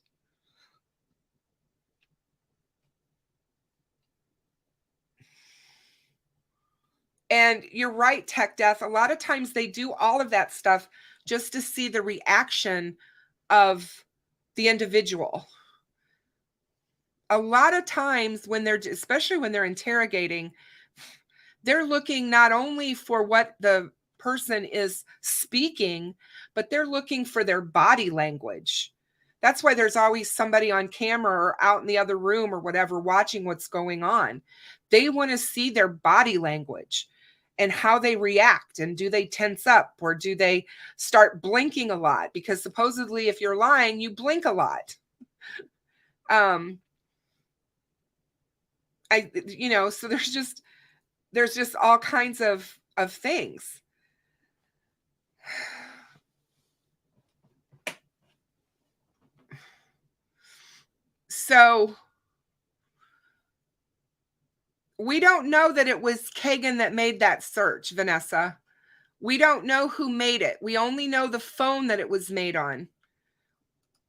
And you're right, Tech Death. A lot of times they do all of that stuff just to see the reaction of the individual. A lot of times especially when they're interrogating, they're looking not only for what the person is speaking, but they're looking for their body language. That's why there's always somebody on camera or out in the other room or whatever watching what's going on. They want to see their body language and how they react, and do they tense up or do they start blinking a lot, because supposedly if you're lying you blink a lot. So there's just all kinds of things. So we don't know that it was Kagan that made that search, Vanessa. We don't know who made it. We only know the phone that it was made on.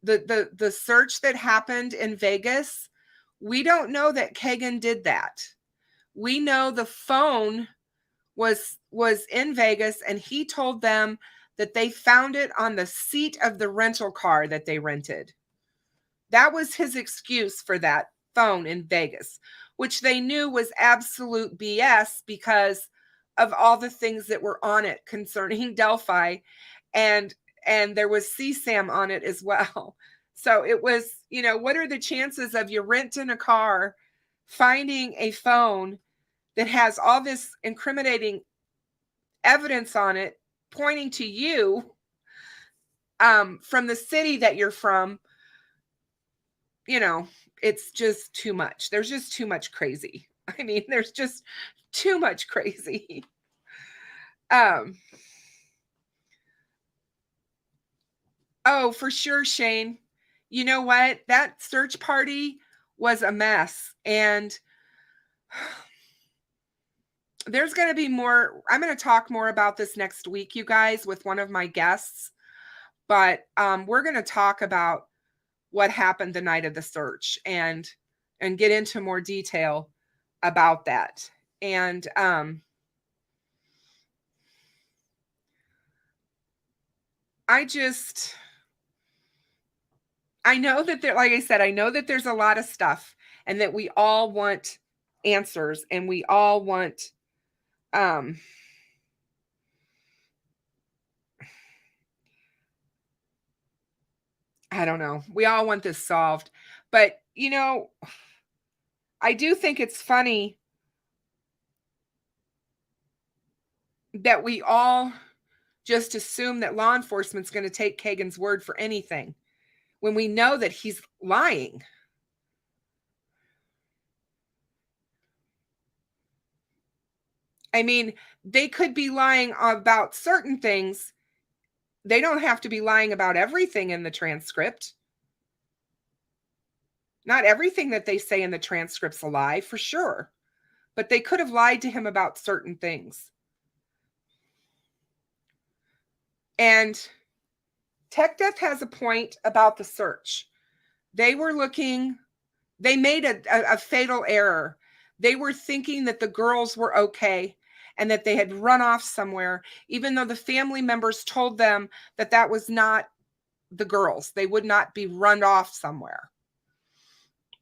The search that happened in Vegas, we don't know that Kagan did that. We know the phone was in Vegas, and he told them that they found it on the seat of the rental car that they rented. That was his excuse for that phone in Vegas, which they knew was absolute BS because of all the things that were on it concerning Delphi, and there was CSAM on it as well. So it was, what are the chances of you renting a car, finding a phone that has all this incriminating evidence on it pointing to you, from the city that you're from? It's just too much. There's just too much crazy. I mean, there's just too much crazy. Oh, for sure, Shane. You know what? That search party was a mess. And there's going to be more. I'm going to talk more about this next week, you guys, with one of my guests. But we're going to talk about what happened the night of the search and get into more detail about that. And I know that like I said, I know that there's a lot of stuff, and that we all want answers, and we all want I don't know. We all want this solved. But, I do think it's funny that we all just assume that law enforcement's going to take Kagan's word for anything when we know that he's lying. I mean, they could be lying about certain things. They don't have to be lying about everything in the transcript. Not everything that they say in the transcript's a lie, for sure. But they could have lied to him about certain things. And Tech Death has a point about the search. They made a fatal error. They were thinking that the girls were okay and that they had run off somewhere, even though the family members told them that that was not the girls. They would not be run off somewhere.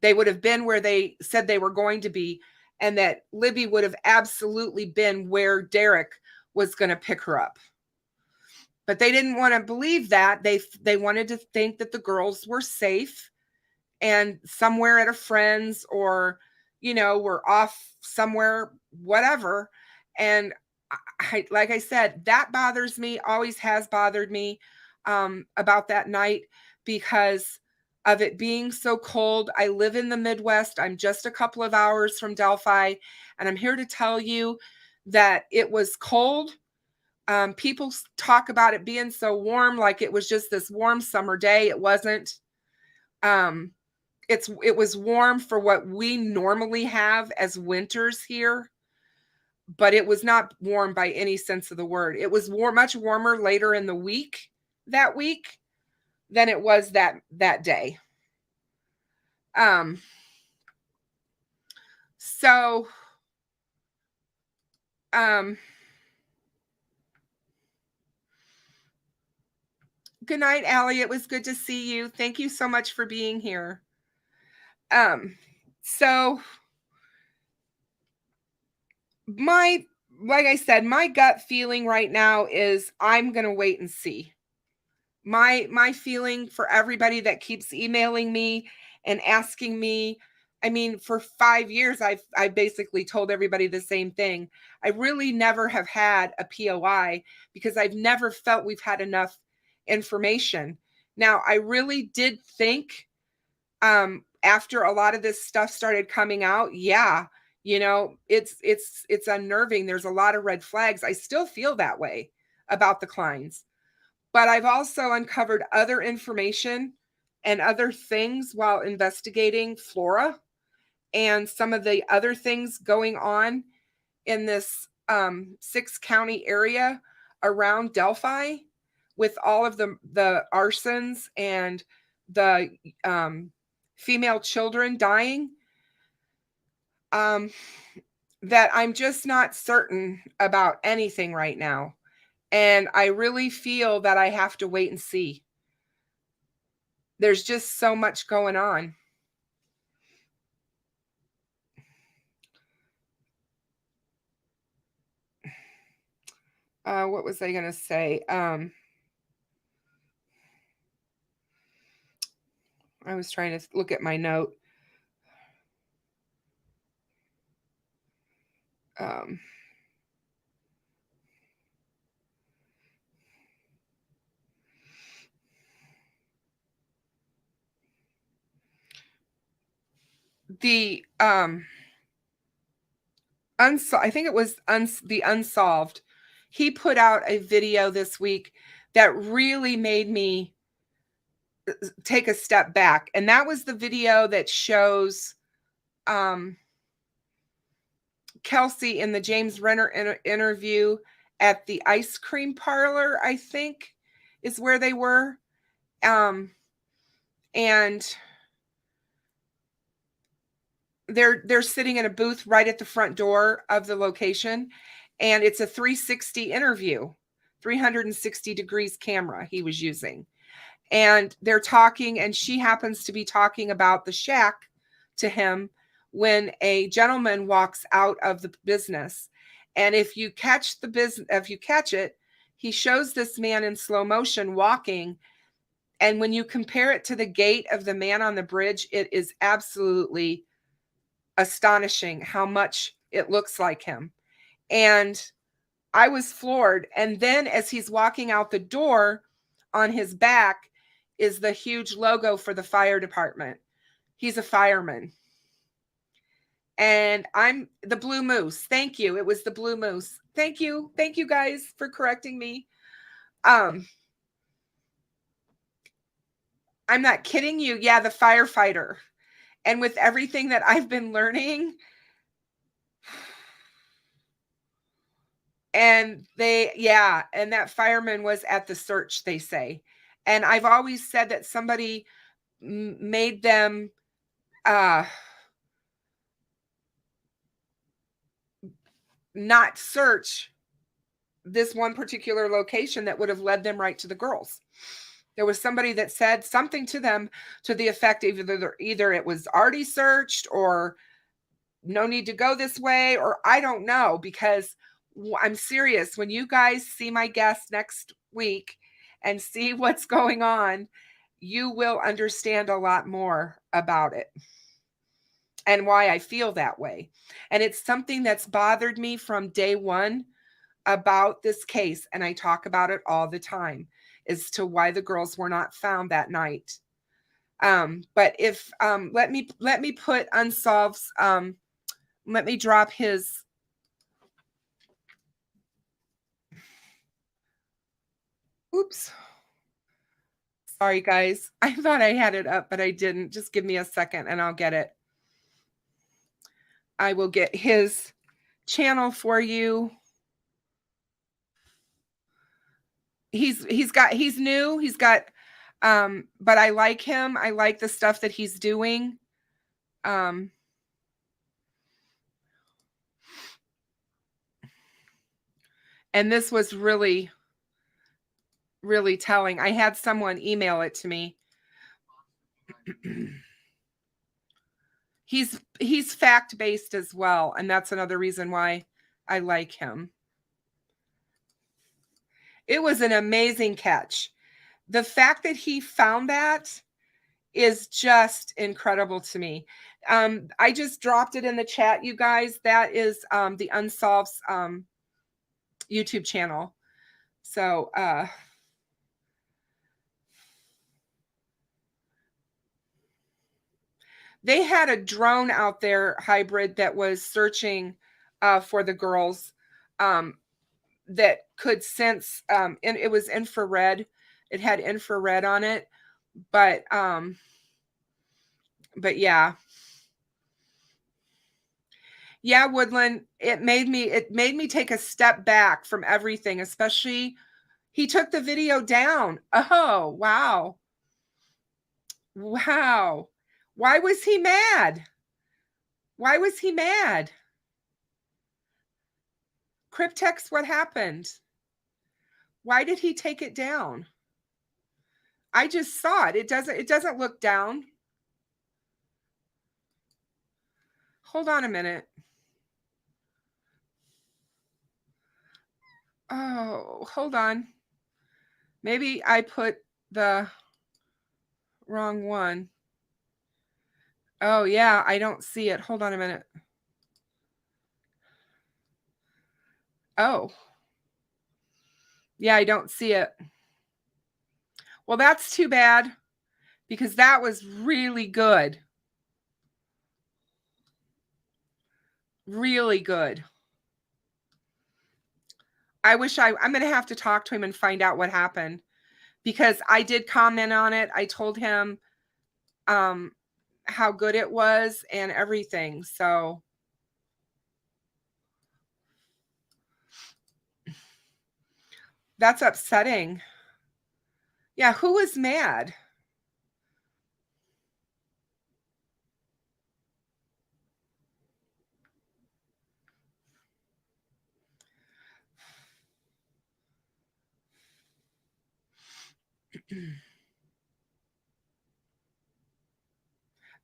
They would have been where they said they were going to be, and that Libby would have absolutely been where Derek was going to pick her up. But they didn't want to believe that. They wanted to think that the girls were safe and somewhere at a friend's, or, were off somewhere, whatever. And like I said, that bothers me, always has bothered me about that night, because of it being so cold. I live in the Midwest. I'm just a couple of hours from Delphi, and I'm here to tell you that it was cold. People talk about it being so warm, like it was just this warm summer day. It wasn't. It was warm for what we normally have as winters here, but it was not warm by any sense of the word. It was much warmer later in the week, that week, than it was that day. So good night, Allie. It was good to see you. Thank you so much for being here. So like I said, my gut feeling right now is I'm going to wait and see. My feeling for everybody that keeps emailing me and asking me, I mean, for 5 years, I basically told everybody the same thing. I really never have had a POI because I've never felt we've had enough information. Now, I really did think after a lot of this stuff started coming out, yeah, it's unnerving. There's a lot of red flags. I still feel that way about the Kleins. But I've also uncovered other information and other things while investigating Flora and some of the other things going on in this 6-county area around Delphi, with all of the arsons and the female children dying, that I'm just not certain about anything right now. And I really feel that I have to wait and see. There's just so much going on. What was I going to say? I was trying to look at my note. I think it was the Unsolved. He put out a video this week that really made me take a step back. And that was the video that shows Kelsey in the James Renner interview at the ice cream parlor, I think is where they were. And they're sitting in a booth right at the front door of the location, and it's a 360 interview, 360 degrees camera he was using. And they're talking, and she happens to be talking about the shack to him when a gentleman walks out of the business. And if you catch it, he shows this man in slow motion walking. And when you compare it to the gait of the man on the bridge, it is absolutely astonishing how much it looks like him. And I was floored. And then as he's walking out the door, on his back is the huge logo for the fire department. He's a fireman. And I'm the Blue Moose. Thank you. It was the Blue Moose. Thank you. Thank you guys for correcting me. I'm not kidding you. Yeah, the firefighter. And with everything that I've been learning, and and that fireman was at the search, they say. And I've always said that somebody made them not search this one particular location that would have led them right to the girls. There was somebody that said something to them to the effect either it was already searched or no need to go this way, or I don't know, because I'm serious. When you guys see my guest next week and see what's going on, you will understand a lot more about it and why I feel that way. And it's something that's bothered me from day one about this case, and I talk about it all the time, as to why the girls were not found that night. But if let me put Unsolved's let me drop his. Oops. Sorry, guys. I thought I had it up, but I didn't. Just give me a second and I'll get it. I will get his channel for you. He's new. He's got, but I like him. I like the stuff that he's doing. And this was really, really telling. I had someone email it to me. He's fact-based as well, and that's another reason why I like him. It was an amazing catch. The fact that he found that is just incredible to me. I just dropped it in the chat, you guys. That is the Unsolved's YouTube channel. So they had a drone out there, hybrid, that was searching for the girls, that could sense, and it was infrared. It had infrared on it, but yeah, Woodland, it made me take a step back from everything, especially he took the video down. Oh, wow. Wow. Why was he mad? Why was he mad? Cryptex, what happened? Why did he take it down? I just saw it. It doesn't look down. Hold on a minute. Oh, hold on. Maybe I put the wrong one. Oh, yeah, I don't see it. Hold on a minute. Oh. Yeah, I don't see it. Well, that's too bad, because that was really good. Really good. I'm going to have to talk to him and find out what happened, because I did comment on it. I told him how good it was and everything. So that's upsetting. Yeah, who was mad?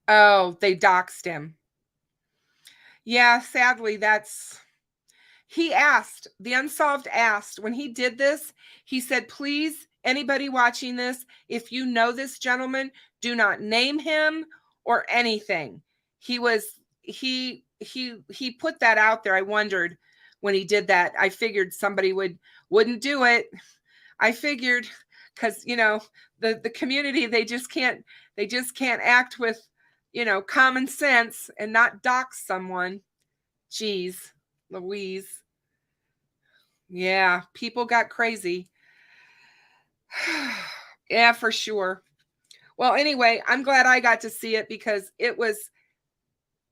Oh, they doxed him. Yeah, sadly, he asked, the Unsolved asked, when he did this, he said, please, anybody watching this, if you know this gentleman, do not name him or anything. He put that out there. I wondered, when he did that. I figured somebody wouldn't do it. I figured, because the community, they just can't act with common sense and not dox someone. Jeez Louise. Yeah, people got crazy. Yeah, for sure. Well, anyway, I'm glad I got to see it, because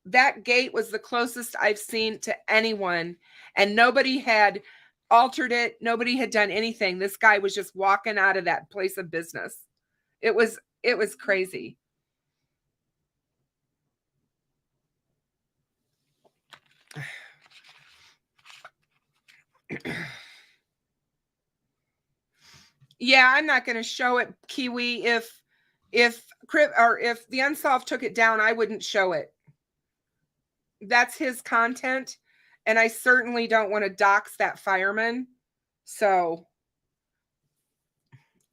that gate was the closest I've seen to anyone, and nobody had altered it. Nobody had done anything. This guy was just walking out of that place of business. It was crazy. Yeah, I'm not going to show it, Kiwi. If the Unsolved took it down, I wouldn't show it. That's his content, and I certainly don't want to dox that fireman. So,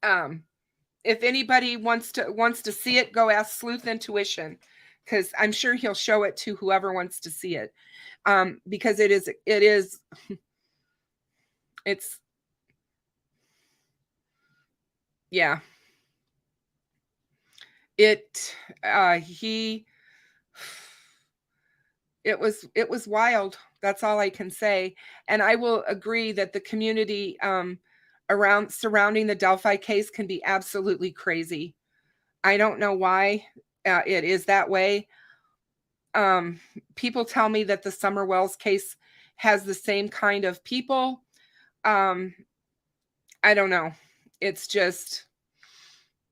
if anybody wants to see it, go ask Sleuth Intuition, because I'm sure he'll show it to whoever wants to see it. Because it's yeah. It was wild. That's all I can say. And I will agree that the community around surrounding the Delphi case can be absolutely crazy. I don't know why it is that way. People tell me that the Summer Wells case has the same kind of people. I don't know. It's just,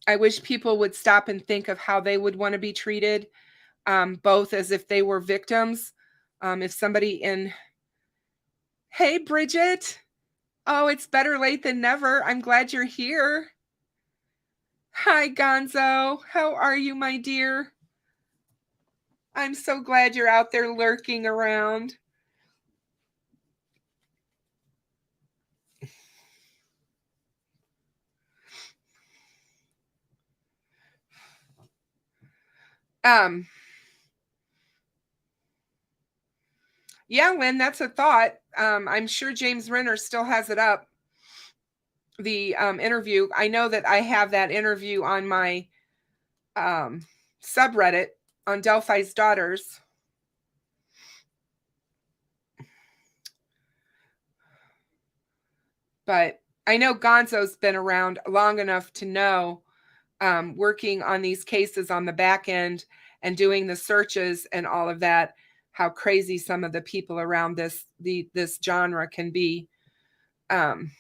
I wish people would stop and think of how they would want to be treated, both as if they were victims. If somebody hey, Bridget. Oh, it's better late than never. I'm glad you're here. Hi, Gonzo. How are you, my dear? I'm so glad you're out there lurking around. Yeah, Lynn, that's a thought. I'm sure James Renner still has it up, the interview. I know that I have that interview on my subreddit on Delphi's Daughters. But I know Gonzo's been around long enough to know, working on these cases on the back end and doing the searches and all of that, how crazy some of the people around this genre can be. And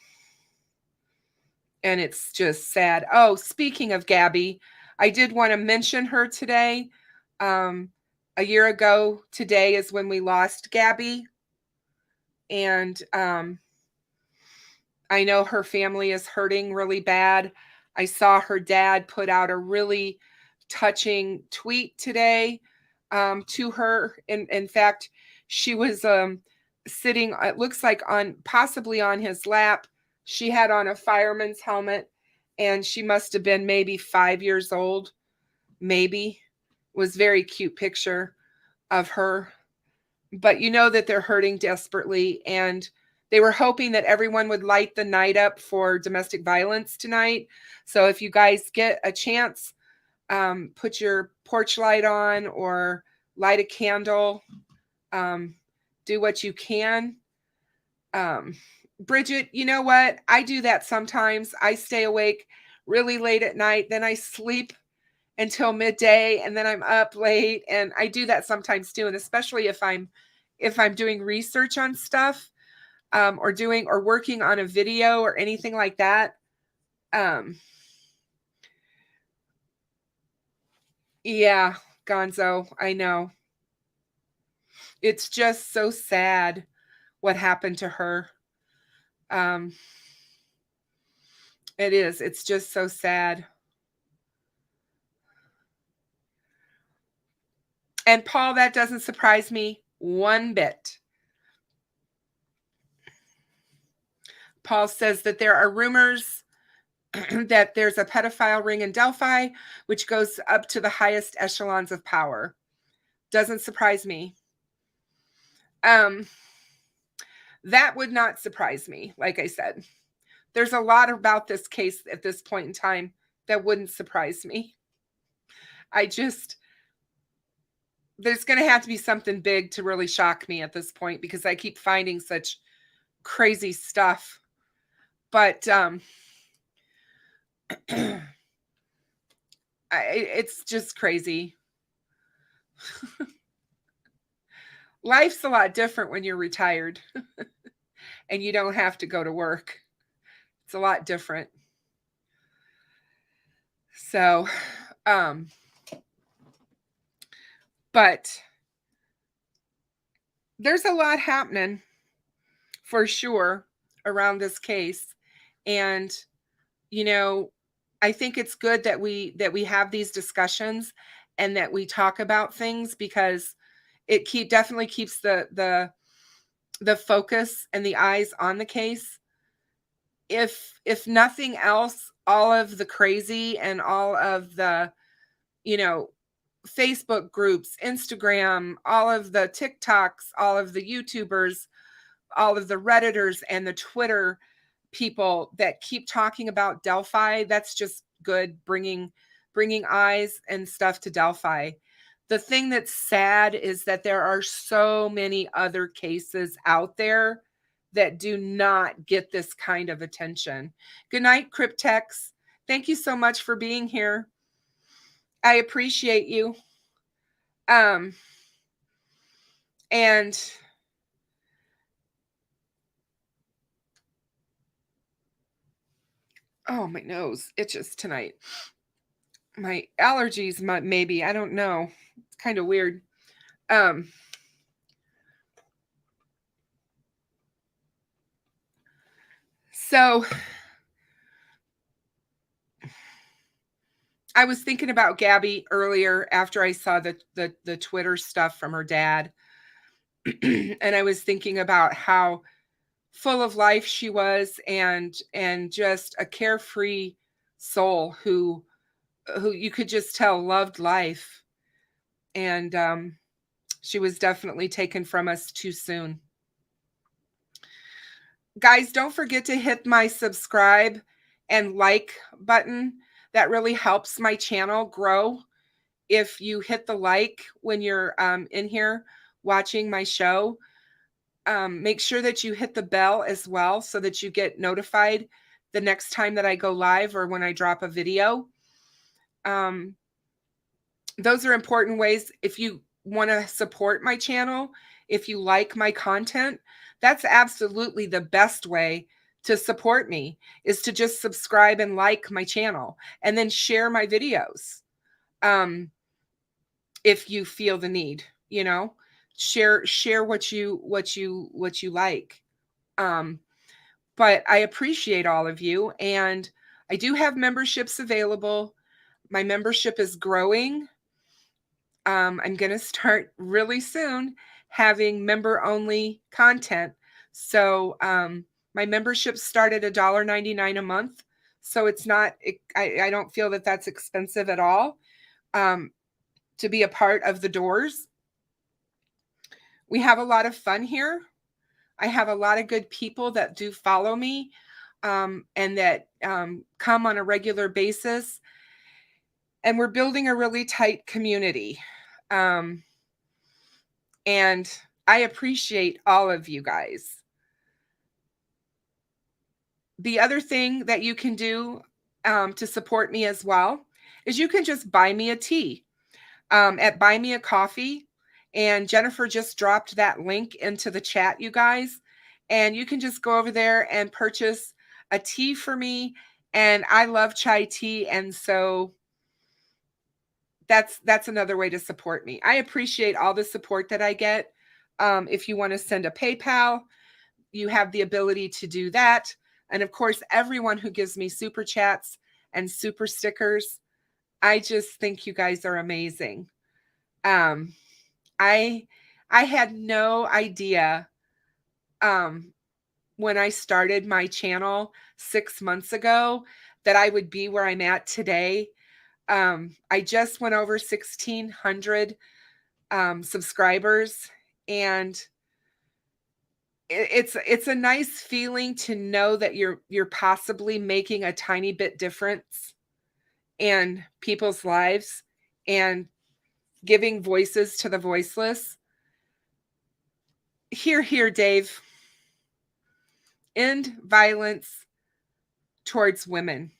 it's just sad. Oh, speaking of Gabby, I did want to mention her today. A year ago today is when we lost Gabby. And I know her family is hurting really bad. I saw her dad put out a really touching tweet today to her. In fact, she was sitting, it looks like possibly on his lap. She had on a fireman's helmet, and she must have been maybe 5 years old. Maybe. It was a very cute picture of her. But you know that they're hurting desperately, and they were hoping that everyone would light the night up for domestic violence tonight. So if you guys get a chance, put your porch light on or light a candle. Do what you can. Bridget, you know what? I do that sometimes. I stay awake really late at night. Then I sleep until midday, and then I'm up late. And I do that sometimes too. And especially if I'm doing research on stuff, or working on a video or anything like that. Yeah, Gonzo, I know. It's just so sad what happened to her. It is. It's just so sad. And Paul, that doesn't surprise me one bit. Paul says that there are rumors that there's a pedophile ring in Delphi, which goes up to the highest echelons of power. Doesn't surprise me. That would not surprise me. Like I said, there's a lot about this case at this point in time that wouldn't surprise me. There's going to have to be something big to really shock me at this point, because I keep finding such crazy stuff. But it's just crazy. Life's a lot different when you're retired and you don't have to go to work. It's a lot different. So, but there's a lot happening for sure around this case. And, you know, I think it's good that we have these discussions and that we talk about things, because it definitely keeps the focus and the eyes on the case. If nothing else, all of the crazy and all of the, you know, Facebook groups, Instagram, all of the TikToks, all of the YouTubers, all of the Redditors and the Twitter people that keep talking about Delphi, that's just good, bringing eyes and stuff to Delphi. The thing that's sad is that there are so many other cases out there that do not get this kind of attention. Good night, Cryptex. Thank you so much for being here. I appreciate you. And oh, my nose itches tonight. My allergies, maybe, I don't know. It's kind of weird. So I was thinking about Gabby earlier after I saw the Twitter stuff from her dad. And I was thinking about how full of life she was, and just a carefree soul who you could just tell loved life. And she was definitely taken from us too soon. Guys, don't forget to hit my subscribe and like button. That really helps my channel grow. If you hit the like when you're in here watching my show, make sure that you hit the bell as well, so that you get notified the next time that I go live or when I drop a video. Those are important ways. If you want to support my channel, if you like my content, that's absolutely the best way to support me, is to just subscribe and like my channel, and then share my videos. If you feel the need, you know, share what you like. But I appreciate all of you, and I do have memberships available. My membership is growing. I'm going to start really soon having member-only content. So my membership started $1.99 a month. So it's not, I don't feel that that's expensive at all to be a part of the doors. We have a lot of fun here. I have a lot of good people that do follow me and that come on a regular basis. And we're building a really tight community. And I appreciate all of you guys. The other thing that you can do to support me as well is you can just buy me a tea at Buy Me a Coffee. And Jennifer just dropped that link into the chat, you guys. And you can just go over there and purchase a tea for me. And I love chai tea. And so that's another way to support me. I appreciate all the support that I get. If you want to send a PayPal, you have the ability to do that. And of course, everyone who gives me super chats and super stickers, I just think you guys are amazing. I had no idea when I started my channel 6 months ago that I would be where I'm at today. I just went over 1,600 subscribers, and it's a nice feeling to know that you're possibly making a tiny bit difference in people's lives and giving voices to the voiceless. Here, Dave. End violence towards women.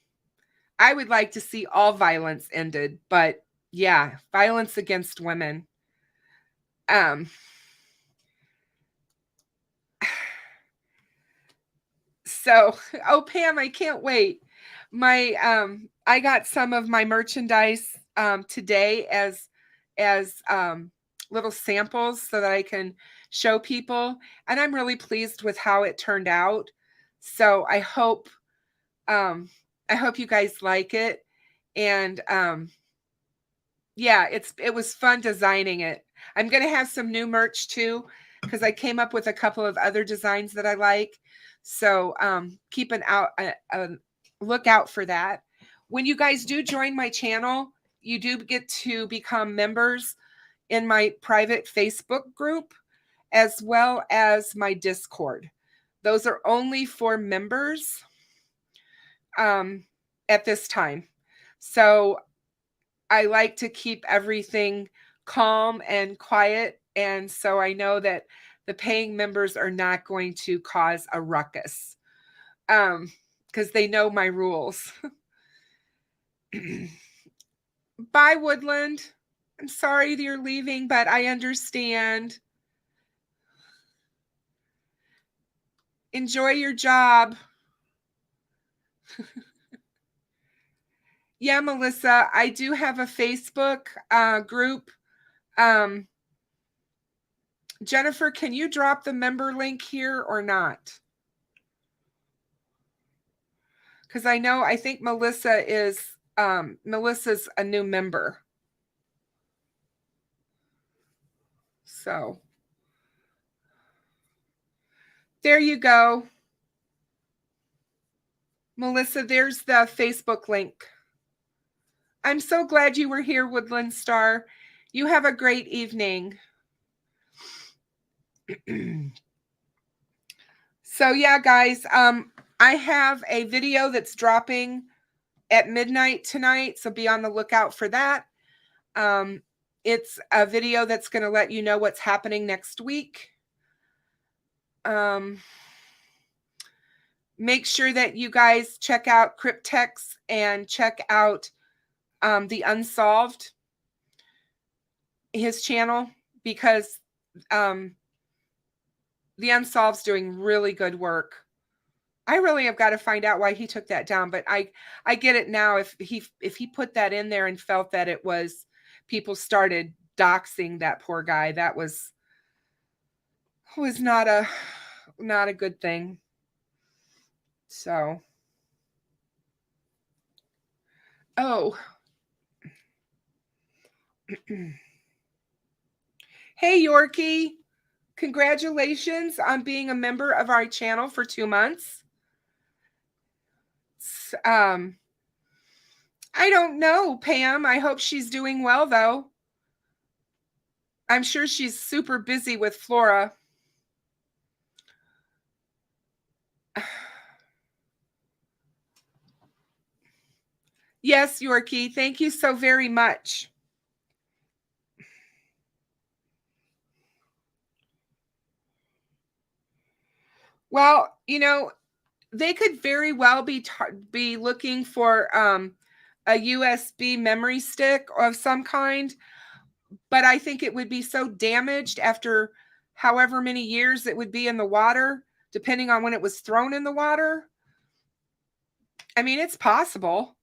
I would like to see all violence ended, but yeah, violence against women. So, oh Pam, I can't wait. I got some of my merchandise today as little samples so that I can show people, and I'm really pleased with how it turned out. So I hope you guys like it. And yeah, it was fun designing it. I'm going to have some new merch too, because I came up with a couple of other designs that I like. So keep a look out for that. When you guys do join my channel, you do get to become members in my private Facebook group, as well as my Discord. Those are only for members at this time. So I like to keep everything calm and quiet. And so I know that the paying members are not going to cause a ruckus because they know my rules. Bye, Woodland. I'm sorry that you're leaving, but I understand. Enjoy your job. Yeah, Melissa, I do have a Facebook group. Jennifer, can you drop the member link here or not? Because I think Melissa's a new member. So there you go. Melissa, there's the Facebook link. I'm so glad you were here, Woodland Star. You have a great evening. So yeah, guys, I have a video that's dropping at midnight tonight, so be on the lookout for that. It's a video that's going to let you know what's happening next week. Make sure that you guys check out Cryptex and check out the Unsolved, his channel, because the Unsolved's doing really good work. I really have got to find out why he took that down, but I get it now. If he put that in there and felt that it was people started doxing that poor guy, that was not a good thing. So, oh. Hey, Yorkie. Congratulations on being a member of our channel for 2 months. I don't know, Pam. I hope she's doing well, though. I'm sure she's super busy with Flora. Yes, Yorkie. Thank you so very much. Well, they could very well be looking for a USB memory stick of some kind, but I think it would be so damaged after however many years it would be in the water, depending on when it was thrown in the water. I mean, it's possible.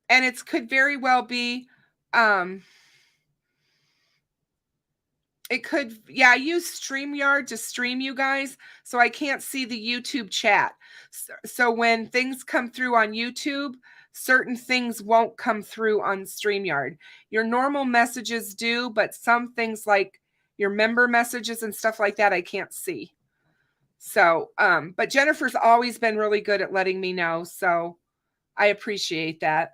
And it could very well be it could, yeah, I use StreamYard to stream you guys, so I can't see the YouTube chat. So when things come through on YouTube, certain things won't come through on StreamYard. Your normal messages do, but some things like your member messages and stuff like that, I can't see. So, but Jennifer's always been really good at letting me know, so I appreciate that.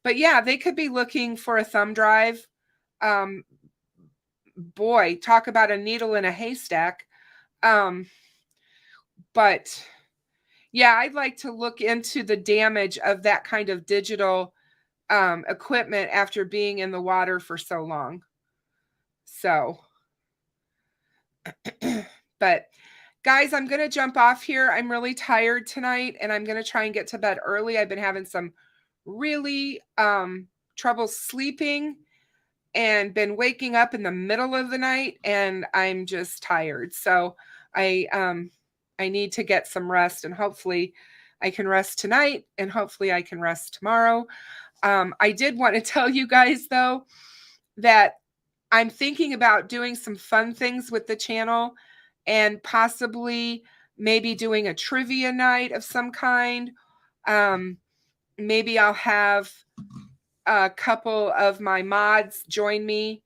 But yeah, they could be looking for a thumb drive. Boy, talk about a needle in a haystack. But yeah, I'd like to look into the damage of that kind of digital equipment after being in the water for so long. So, but guys, I'm going to jump off here. I'm really tired tonight and I'm going to try and get to bed early. I've been having some really trouble sleeping and been waking up in the middle of the night and I'm just tired. So I need to get some rest and hopefully I can rest tonight and hopefully I can rest tomorrow. I did want to tell you guys though that I'm thinking about doing some fun things with the channel and possibly maybe doing a trivia night of some kind. Maybe I'll have a couple of my mods join me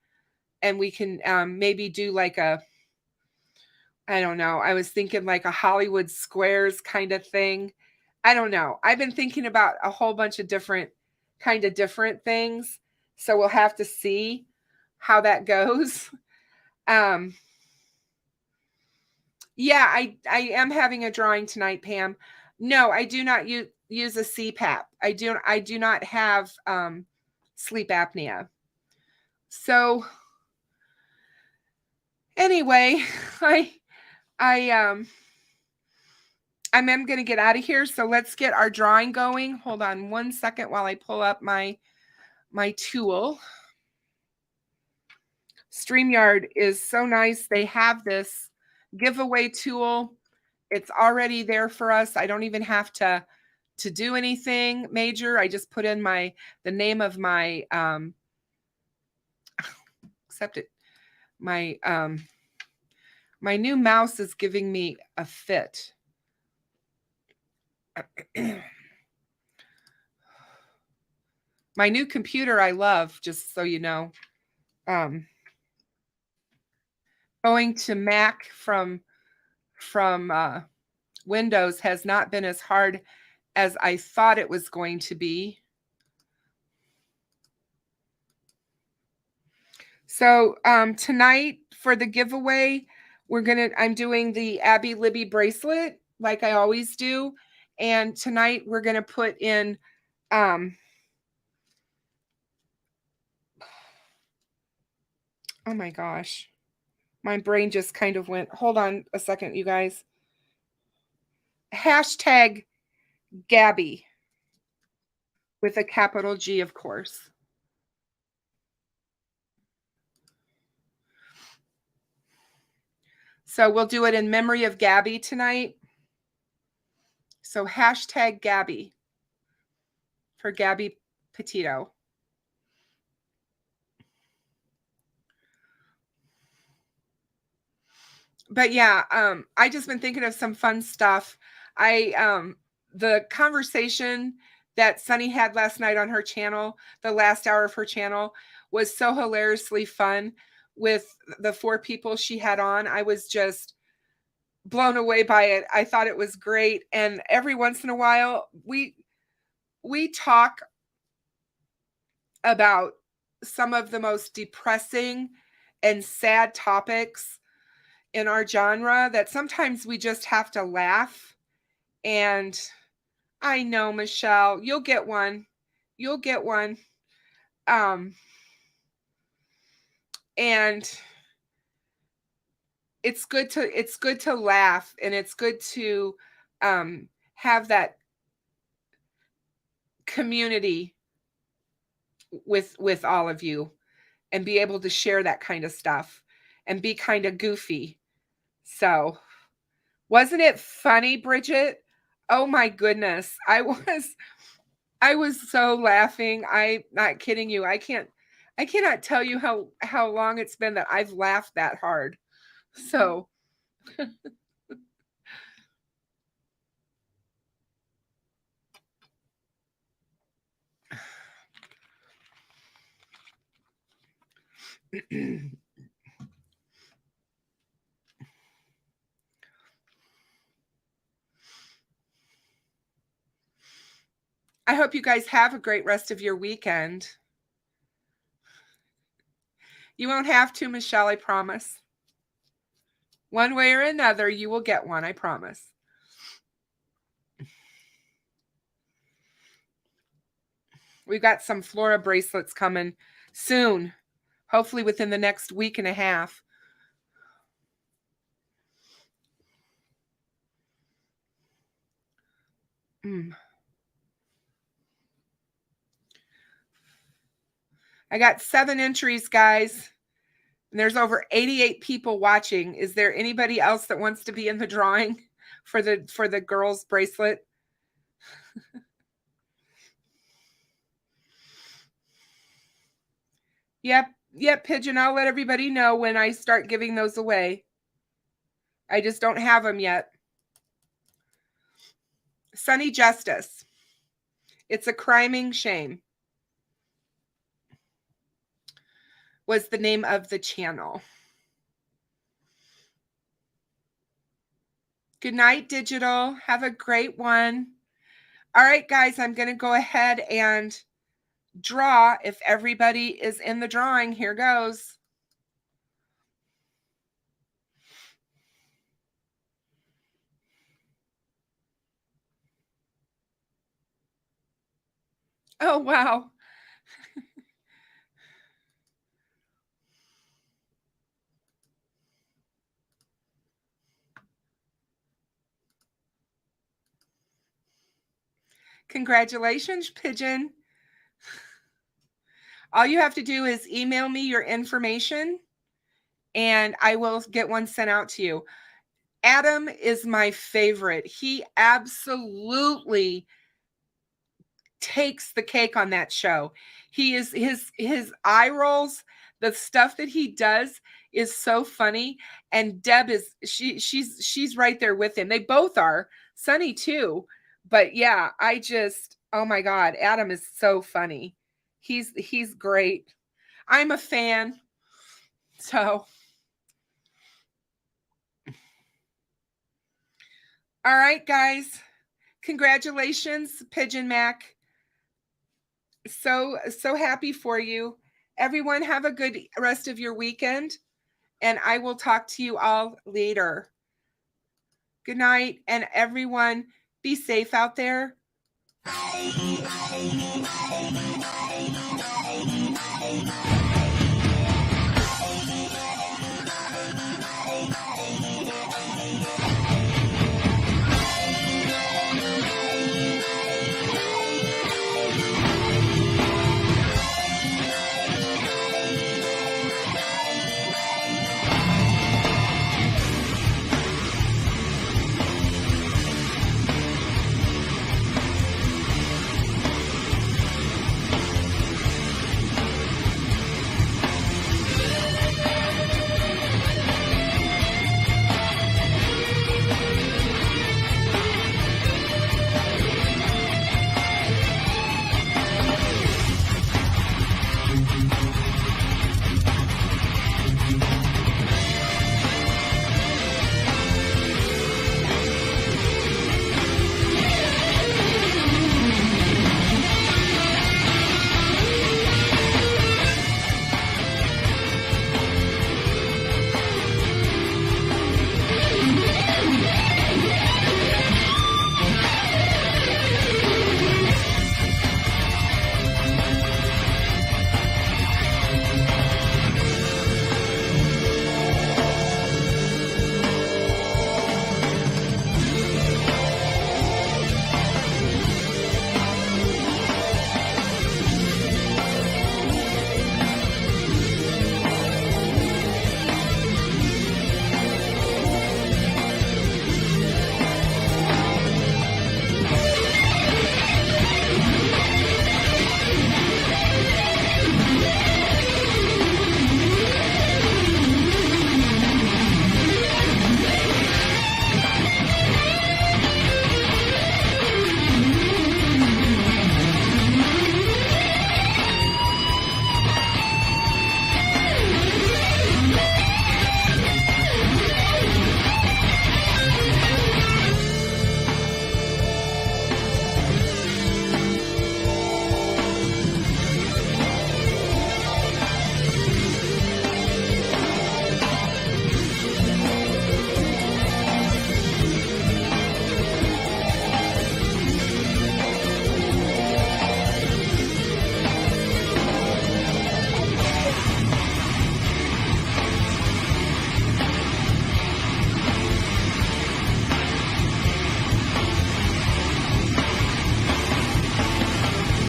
and we can maybe do like a, I don't know, I was thinking like a Hollywood Squares kind of thing. I don't know. I've been thinking about a whole bunch of different things. So we'll have to see how that goes. Yeah, I am having a drawing tonight, Pam. No, I do not use a CPAP. I do not have sleep apnea. So anyway, I'm going to get out of here. So let's get our drawing going. Hold on 1 second while I pull up my tool. StreamYard is so nice. They have this giveaway tool. It's already there for us. I don't even have to do anything major. I just put in the name of my my new mouse is giving me a fit. My new computer I love, just so you know. Going to Mac from Windows has not been as hard as I thought it was going to be. So tonight for the giveaway, I'm doing the Abby Libby bracelet like I always do. And tonight we're going to put in oh my gosh. My brain just kind of went, hold on a second, you guys. Hashtag Gabby with a capital G, of course. So we'll do it in memory of Gabby tonight. So hashtag Gabby for Gabby Petito. But yeah, I just been thinking of some fun stuff. The conversation that Sunny had last night on her channel, the last hour of her channel, was so hilariously fun with the 4 people she had on. I was just blown away by it. I thought it was great. And every once in a while, we talk about some of the most depressing and sad topics in our genre that sometimes we just have to laugh. And I know, Michelle, you'll get one. You'll get one. And it's good to laugh, and it's good to have that community with all of you and be able to share that kind of stuff and be kind of goofy. So wasn't it funny, Bridget? Oh my goodness. I was so laughing. I'm not kidding you. I cannot tell you how long it's been that I've laughed that hard. So I hope you guys have a great rest of your weekend. You won't have to, Michelle, I promise. One way or another, you will get one, I promise. We've got some Flora bracelets coming soon, hopefully within the next week and a half. I got 7 entries, guys. And there's over 88 people watching. Is there anybody else that wants to be in the drawing for the girls' bracelet? Yep, Pigeon. I'll let everybody know when I start giving those away. I just don't have them yet. Sunny Justice. It's a criming shame was the name of the channel. Good night, Digital. Have a great one. All right, guys, I'm going to go ahead and draw. If everybody is in the drawing, here goes. Oh, wow. Congratulations, Pigeon. All you have to do is email me your information and I will get one sent out to you. Adam is my favorite. He absolutely takes the cake on that show. He is his eye rolls, the stuff that he does is so funny. And Deb is she's right there with him. They both are. Sunny too. But yeah, oh my God, Adam is so funny. He's great. I'm a fan. So all right, guys. Congratulations, Pigeon Mac. So happy for you. Everyone have a good rest of your weekend, and I will talk to you all later. Good night, and everyone be safe out there.